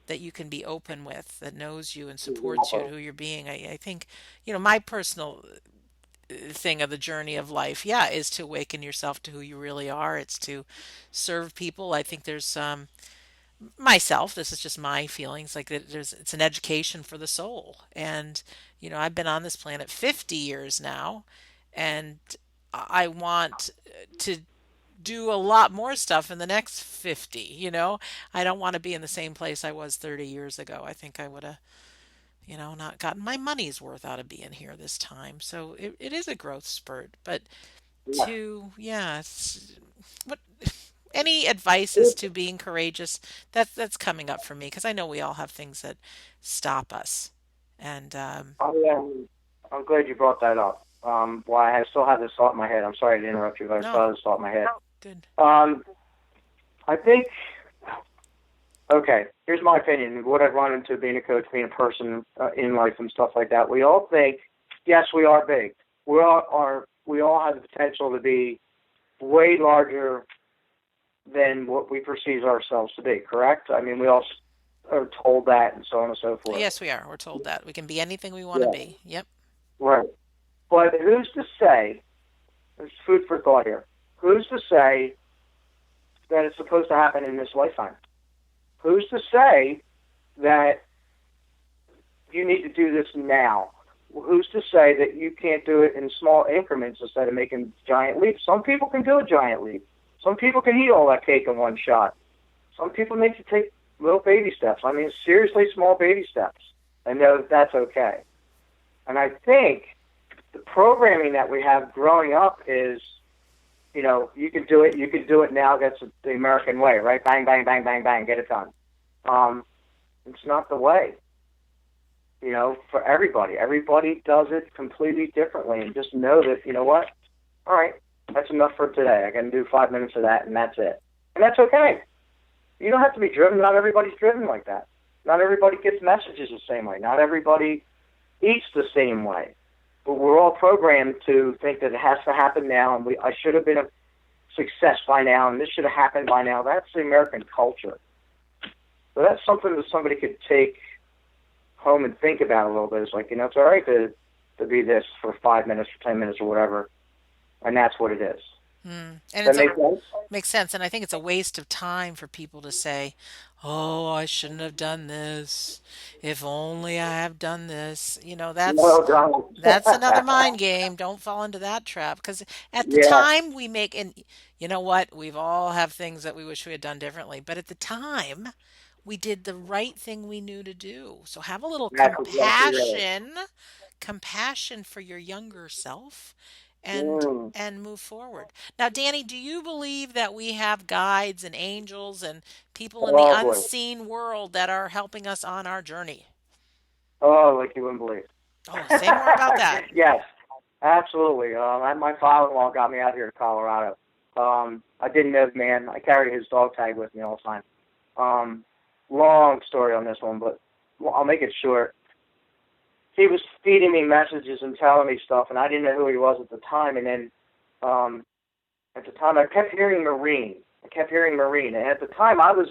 that you can be open with, that knows you and supports you Exactly. and who you're being. I think, my personal thing of the journey of life, yeah, is to awaken yourself to who you really are. It's to serve people. I think there's myself, this is just my feelings, like that there's it's an education for the soul. And I've been on this planet 50 years now, and I want to do a lot more stuff in the next 50. I don't want to be in the same place I was 30 years ago. I think I would have, not gotten my money's worth out of being here this time. So it is a growth spurt. But Yeah. yeah, what any advice as to being courageous? That's coming up for me because I know we all have things that stop us. And I I'm glad you brought that up. Why I still have this thought in my head. I'm sorry to interrupt you, but I still no, have this thought in my head. good. Um, I think, okay, here's my opinion. What I've run into being a coach, being a person in life and stuff like that. We all think, yes, we are big. We all have the potential to be way larger than what we perceive ourselves to be, correct? I mean, we all are told that and so on and so forth. Yes, we are. We're told that we can be anything we want to Yeah, be. Yep. right. But who's to say, there's food for thought here, who's to say that it's supposed to happen in this lifetime? Who's to say that you need to do this now? Who's to say that you can't do it in small increments instead of making giant leaps? Some people can do a giant leap. Some people can eat all that cake in one shot. Some people need to take little baby steps. I mean, seriously small baby steps, and know that that's okay. And I think the programming that we have growing up is, you can do it, now. That's the American way, right? Bang, bang, bang, bang, bang, get it done. It's not the way, for everybody. Everybody does it completely differently, and just know that, what? All right, that's enough for today. I can do 5 minutes of that, and that's it. And that's okay. You don't have to be driven. Not everybody's driven like that. Not everybody gets messages the same way. Not everybody eats the same way. But we're all programmed to think that it has to happen now, and I should have been a success by now, and this should have happened by now. That's the American culture. So that's something that somebody could take home and think about a little bit. It's like, it's all right to be this for 5 minutes or 10 minutes or whatever, and that's what it is. And Does that make sense? makes sense. And I think it's a waste of time for people to say, "Oh, I shouldn't have done this. If only I have done this." Well done. That's another mind game. Don't fall into that trap because at the Yeah, time we make and you know what? We've all have things that we wish we had done differently, but at the time we did the right thing we knew to do. So have a little that's exactly right. compassion compassion for your younger self and Mm. move forward. Now, Danny, do you believe that we have guides and angels and people in the Oh boy. unseen world that are helping us on our journey? Oh, like you wouldn't believe. Oh, say more about that. Yes, absolutely. My father-in-law got me out here to Colorado. I didn't know the man. I carried his dog tag with me all the time. Long story on this one, but I'll make it short. He was feeding me messages and telling me stuff, and I didn't know who he was at the time. And then at the time, I kept hearing Marine. I kept hearing Marine. And at the time, I was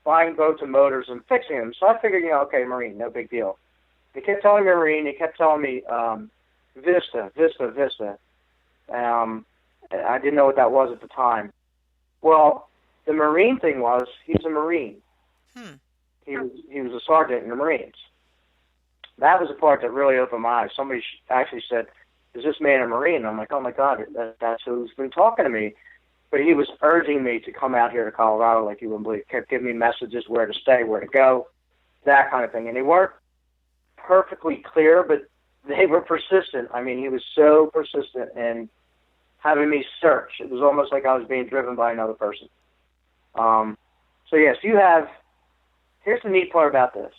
buying boats and motors and fixing them. So I figured, okay, Marine, no big deal. He kept telling me Marine. He kept telling me Vista, Vista, Vista. I didn't know what that was at the time. Well, the Marine thing was he's a Marine. Hmm. He was a sergeant in the Marines. That was the part that really opened my eyes. Somebody actually said, "Is this man a Marine?" And I'm like, "Oh my God, that's who's been talking to me." But he was urging me to come out here to Colorado, like you wouldn't believe. Kept giving me messages where to stay, where to go, that kind of thing. And they weren't perfectly clear, but they were persistent. I mean, he was so persistent in having me search. It was almost like I was being driven by another person. So yes, you have. Here's the neat part about this.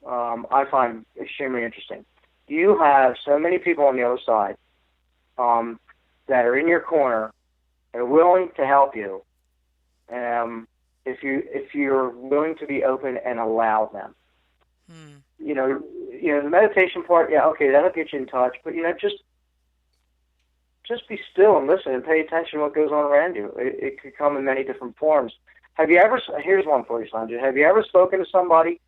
I find extremely interesting. You have so many people on the other side that are in your corner and willing to help you. If you're willing to be open and allow them. Hmm. The meditation part, yeah, okay, that'll get you in touch. But just be still and listen and pay attention to what goes on around you. It could come in many different forms. Here's one for you, Sandra. Have you ever spoken to somebody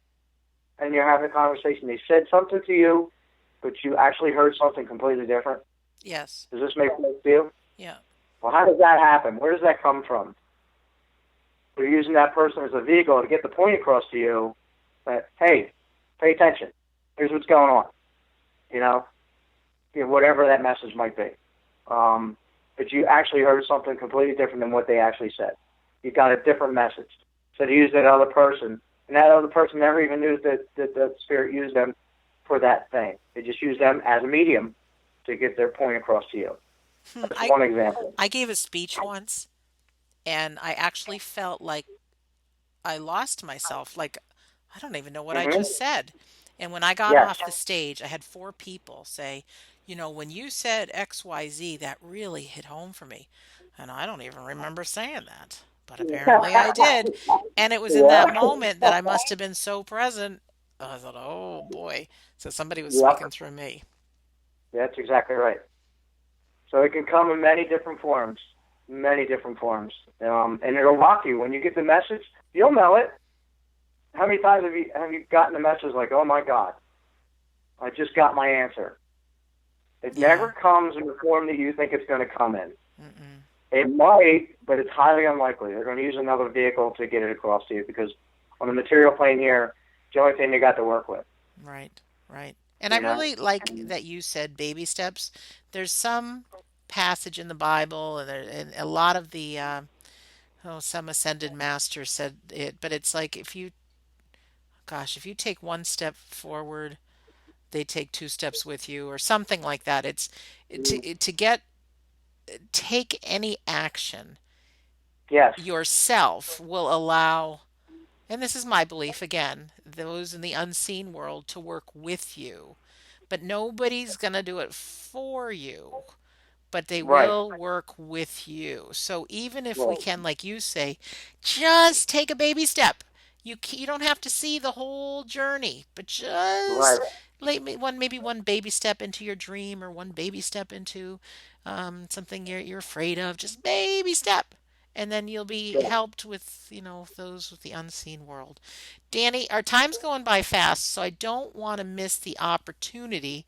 and you're having a conversation, they said something to you, but you actually heard something completely different? Yes. Does this make sense to you? Yeah. Well, how does that happen? Where does that come from? We're using that person as a vehicle to get the point across to you that, hey, pay attention. Here's what's going on. Whatever that message might be. But you actually heard something completely different than what they actually said. You got a different message. So to use that other person, and that other person never even knew that the spirit used them for that thing. They just used them as a medium to get their point across to you. That's I one example. I gave a speech once, and I actually felt like I lost myself. Like, I don't even know what I Mm-hmm. just said. And when I got Yes. off the stage, I had four people say, when you said XYZ, that really hit home for me. And I don't even remember saying that. But apparently I did. And it was in that Yeah. moment that I must have been so present. I thought, oh boy. So somebody was Yep. speaking through me. That's exactly right. So it can come in many different forms. Many different forms. And it'll rock you. When you get the message, you'll know it. How many times have you gotten a message like, "Oh my God, I just got my answer"? It Yeah. never comes in the form that you think it's going to come in. Mm-mm. It might, but it's highly unlikely. They're going to use another vehicle to get it across to you because on the material plane here, it's the only thing they got to work with. Right, right. And I You know? really like that you said baby steps. There's some passage in the Bible, and a lot of the some ascended masters said it, but it's like if you take one step forward, they take two steps with you, or something like that. It's to get take any action Yes. yourself will allow, and this is my belief again, those in the unseen world to work with you. But nobody's going to do it for you, but they Right. will work with you. So even if we Well, can, like you say, just take a baby step. You don't have to see the whole journey, but right. just maybe one baby step into your dream, or one baby step into something you're afraid of. Just baby step, and then you'll be Yeah. helped with those with the unseen world. Danny, our time's going by fast, so I don't want to miss the opportunity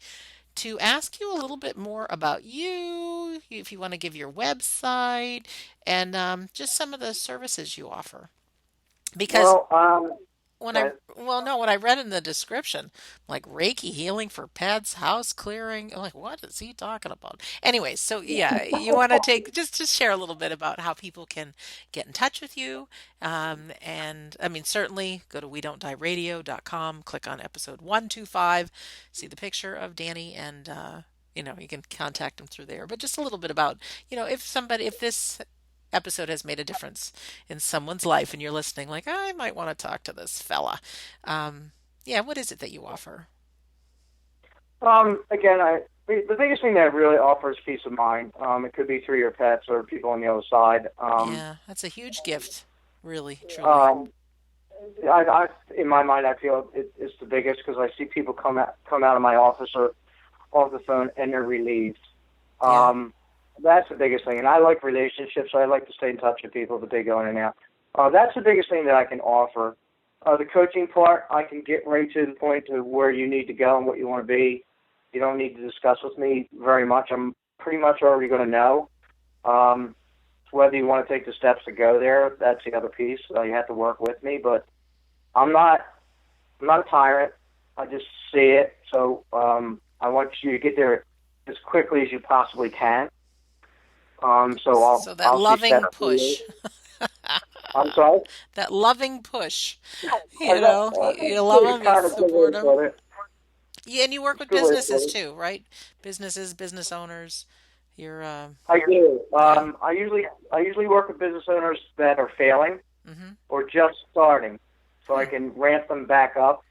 to ask you a little bit more about you, if you want to give your website and just some of the services you offer. Because Well, But when I read in the description, like Reiki healing for pets, house clearing, I'm like, what is he talking about? Anyway, so yeah, you want to take just share a little bit about how people can get in touch with you. And I mean, certainly go to we don't die radio.com, click on episode 125, see the picture of Danny, and you can contact him through there. But just a little bit about, if this episode has made a difference in someone's life and you're listening, like, I might want to talk to this fella. Yeah, what is it that you offer? again, the biggest thing that really offers peace of mind. It could be through your pets or people on the other side. Yeah, that's a huge gift, really, truly. Um, in my mind, I feel it's the biggest because I see people come out of my office or off the phone and they're relieved. Yeah. That's the biggest thing, and I like relationships. So I like to stay in touch with people that they go in and out. That's the biggest thing that I can offer. The coaching part, I can get right to the point to where you need to go and what you want to be. You don't need to discuss with me very much. I'm pretty much already going to know. Whether you want to take the steps to go there, that's the other piece. You have to work with me, but I'm not a tyrant. I just see it. So I want you to get there as quickly as you possibly can. So that I'll loving push. I'm sorry? That loving push. I You love them, kind you of support good them. with it. Yeah, and you work with Good with businesses it. too, right? Business owners. You're, I do. yeah. I usually work with business owners that are failing Hmm. or just starting, so I can ramp them back up,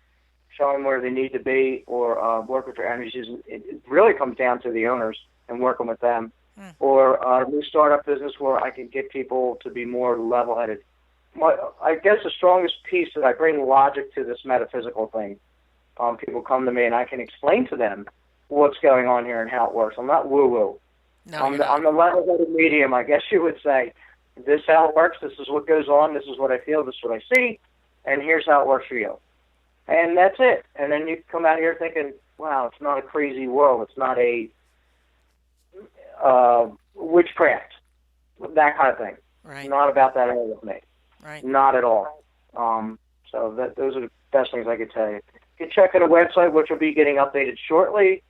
show them where they need to be, or work with their energies. It really comes down to the owners and working with them. Or a new startup business where I can get people to be more level-headed. I guess the strongest piece that I bring logic to this metaphysical thing. People come to me and I can explain to them what's going on here and how it works. I'm not woo-woo. No, I'm you're not. the level-headed medium, I guess you would say. This is how it works. This is what goes on. This is what I feel. This is what I see. And here's how it works for you. And that's it. And then you come out here thinking, wow, it's not a crazy world. It's not a witchcraft, that kind of thing. Right. Not about that at all with me. Right. Not at all. Those are the best things I could tell you. You can check out a website, which will be getting updated shortly.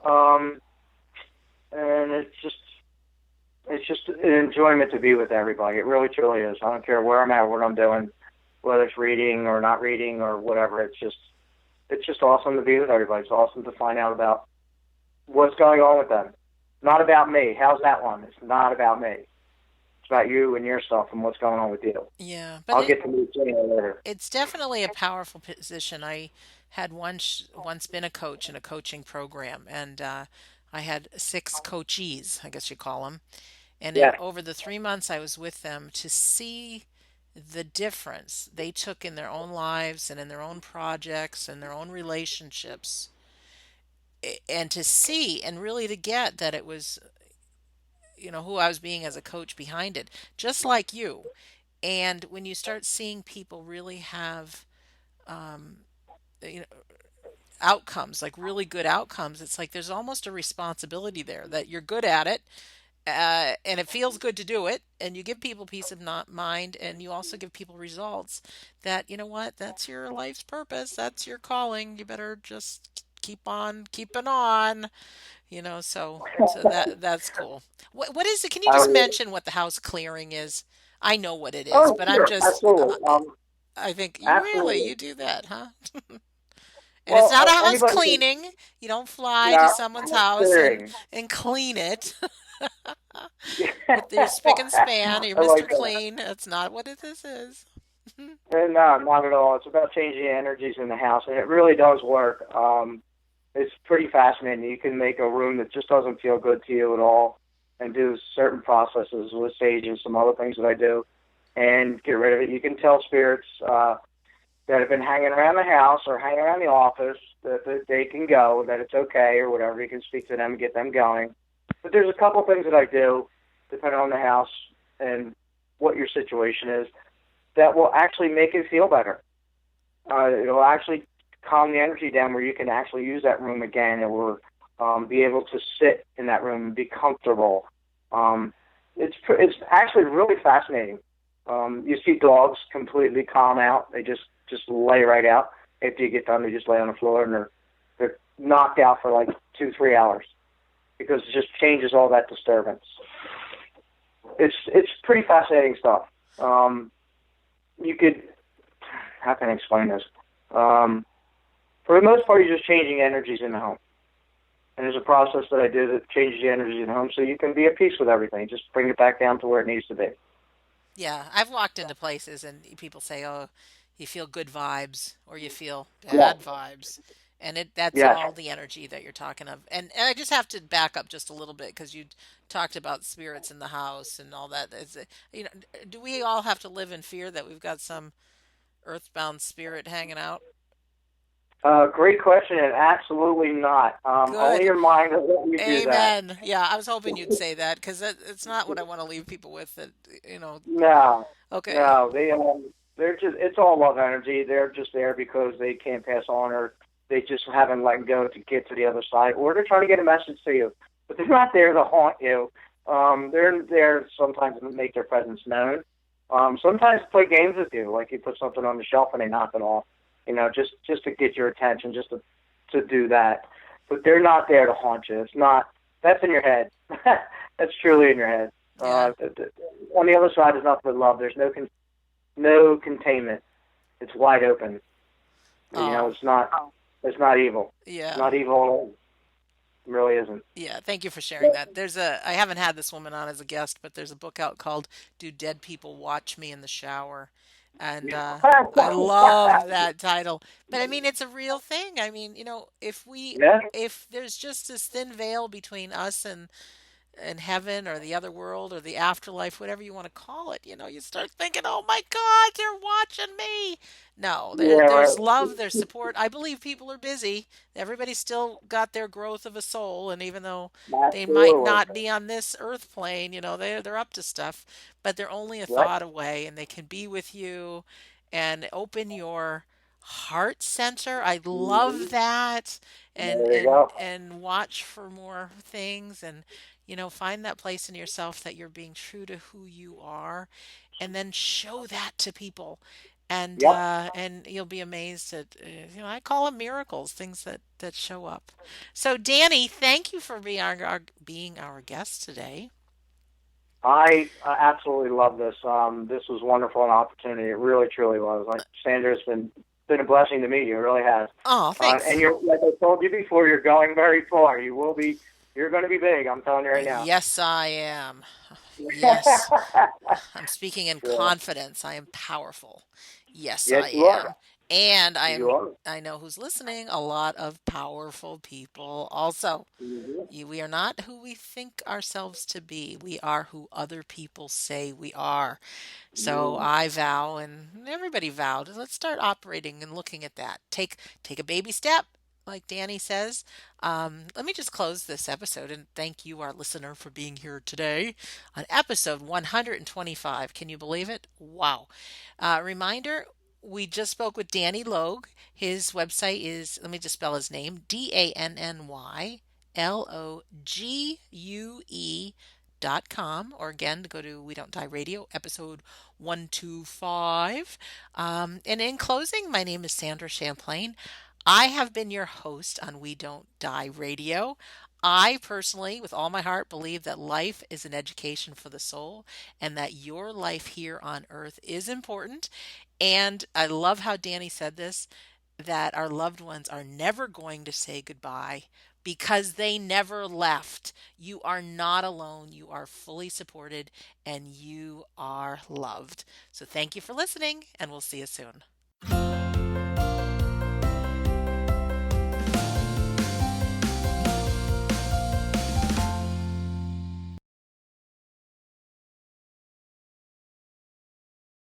And it's just an enjoyment to be with everybody. It really, truly is. I don't care where I'm at, what I'm doing, whether it's reading or not reading or whatever. It's just awesome to be with everybody. It's awesome to find out about what's going on with them. Not about me. How's that one? It's not about me. It's about you and your stuff and what's going on with you. Yeah, I'll get to meet you later. it's definitely a powerful position. I had once been a coach in a coaching program, and I had 6 coachees, I guess you call them. And Yeah. over the 3 months I was with them, to see the difference they took in their own lives and in their own projects and their own relationships, and to see and really to get that it was, who I was being as a coach behind it, just like you. And when you start seeing people really have, um, you know, outcomes, like really good outcomes, it's like there's almost a responsibility there that you're good at it, and it feels good to do it, and you give people peace of not mind, and you also give people results that, you know what, that's your life's purpose, that's your calling, you better just keep on keeping on, so that's cool. What is it? Can you I just would, mention what the house clearing is? I know what it is, oh, but I'm sure. just Absolutely. I think you Absolutely. do that, huh? And it's Well, not a house anybody can. cleaning. You don't fly to No, someone's I'm house and kidding. clean it with your spick and span, your I Mr. like that. Clean. That's not what this is. No, not at all. It's about changing the energies in the house, and it really does work. It's pretty fascinating. You can make a room that just doesn't feel good to you at all and do certain processes with sage and some other things that I do and get rid of it. You can tell spirits that have been hanging around the house or hanging around the office that they can go, that it's okay or whatever. You can speak to them and get them going. But there's a couple things that I do, depending on the house and what your situation is, that will actually make it feel better. It'll actually calm the energy down where you can actually use that room again or be able to sit in that room and be comfortable. It's actually really fascinating. You see dogs completely calm out. They just just lay right out. After you get done, they just lay on the floor and they're knocked out for like 2-3 hours because it just changes all that disturbance. It's pretty fascinating stuff. You could, how can I explain this? For the most part, you're just changing energies in the home. And there's a process that I do that changes the energies in the home so you can be at peace with everything. Just bring it back down to where it needs to be. Yeah, I've walked into places and people say, "Oh, you feel good vibes or you feel Yeah. bad vibes." And that's Yes. all the energy that you're talking of. And I just have to back up just a little bit because you talked about spirits in the house and all that. You know, do we all have to live in fear that we've got some earthbound spirit hanging out? Great question, and absolutely not. Only Good. your mind will let you do that. Amen. Yeah, I was hoping you'd say that because it's not what I want to leave people with. That you know. No, Okay. no, they're just, it's all love energy. They're just there because they can't pass on, or they just haven't let go to get to the other side, or they're trying to get a message to you, but they're not there to haunt you. They're there sometimes to make their presence known. Sometimes play games with you, like you put something on the shelf and they knock it off, just to get your attention, just to do that. But they're not there to haunt you. It's not. That's in your head. That's truly in your head. Yeah. On the other side is nothing but love. There's no containment. It's wide open. Oh, It's not. It's not evil. It's yeah. not evil at all. It really isn't. Yeah, thank you for sharing that. I haven't had this woman on as a guest, but there's a book out called Do Dead People Watch Me in the Shower? And I love that title. But I mean, it's a real thing. I mean, Yeah. if there's just this thin veil between us and heaven or the other world or the afterlife, whatever you want to call it, you start thinking, oh my God, they're watching me. No, Yeah. there's Right. love, there's support. I believe people are busy. Everybody's still got their growth of a soul. And even though they might Absolutely. not be on this earth plane, they're up to stuff, but they're only a Right. thought away and they can be with you and open your heart center. I Mm-hmm. love that. And There you and go. and watch for more things and find that place in yourself that you're being true to who you are, and then show that to people, Yep. and you'll be amazed at I call them miracles, things that show up. So, Danny, thank you for being our guest today. I absolutely love this. This was wonderful an opportunity. It really, truly was. Like Sandra, it's been a blessing to meet you. It really has. Oh, And thanks. you're, like I told you before, you're going very far. You will be. You're going to be big. I'm telling you right now. Yes, I am. Yes, I'm speaking in Yeah. confidence. I am powerful. Yes, Yes, I you are. am. And You are. I know who's listening, a lot of powerful people also. Mm-hmm. We are not who we think ourselves to be. We are who other people say we are. So Mm. I vow, and everybody vowed. Let's start operating and looking at that. Take a baby step, like Danny says. Let me just close this episode and thank you, our listener, for being here today on episode 125. Can you believe it? Wow. Reminder. We just spoke with Danny Logue. His website is, let me just spell his name, DANNYLOGUE.com, or again to go to We Don't Die Radio, episode 125. And in closing, my name is Sandra Champlain. I have been your host on We Don't Die Radio. I personally, with all my heart, believe that life is an education for the soul and that your life here on earth is important. And I love how Danny said this, that our loved ones are never going to say goodbye because they never left. You are not alone. You are fully supported and you are loved. So thank you for listening, and we'll see you soon.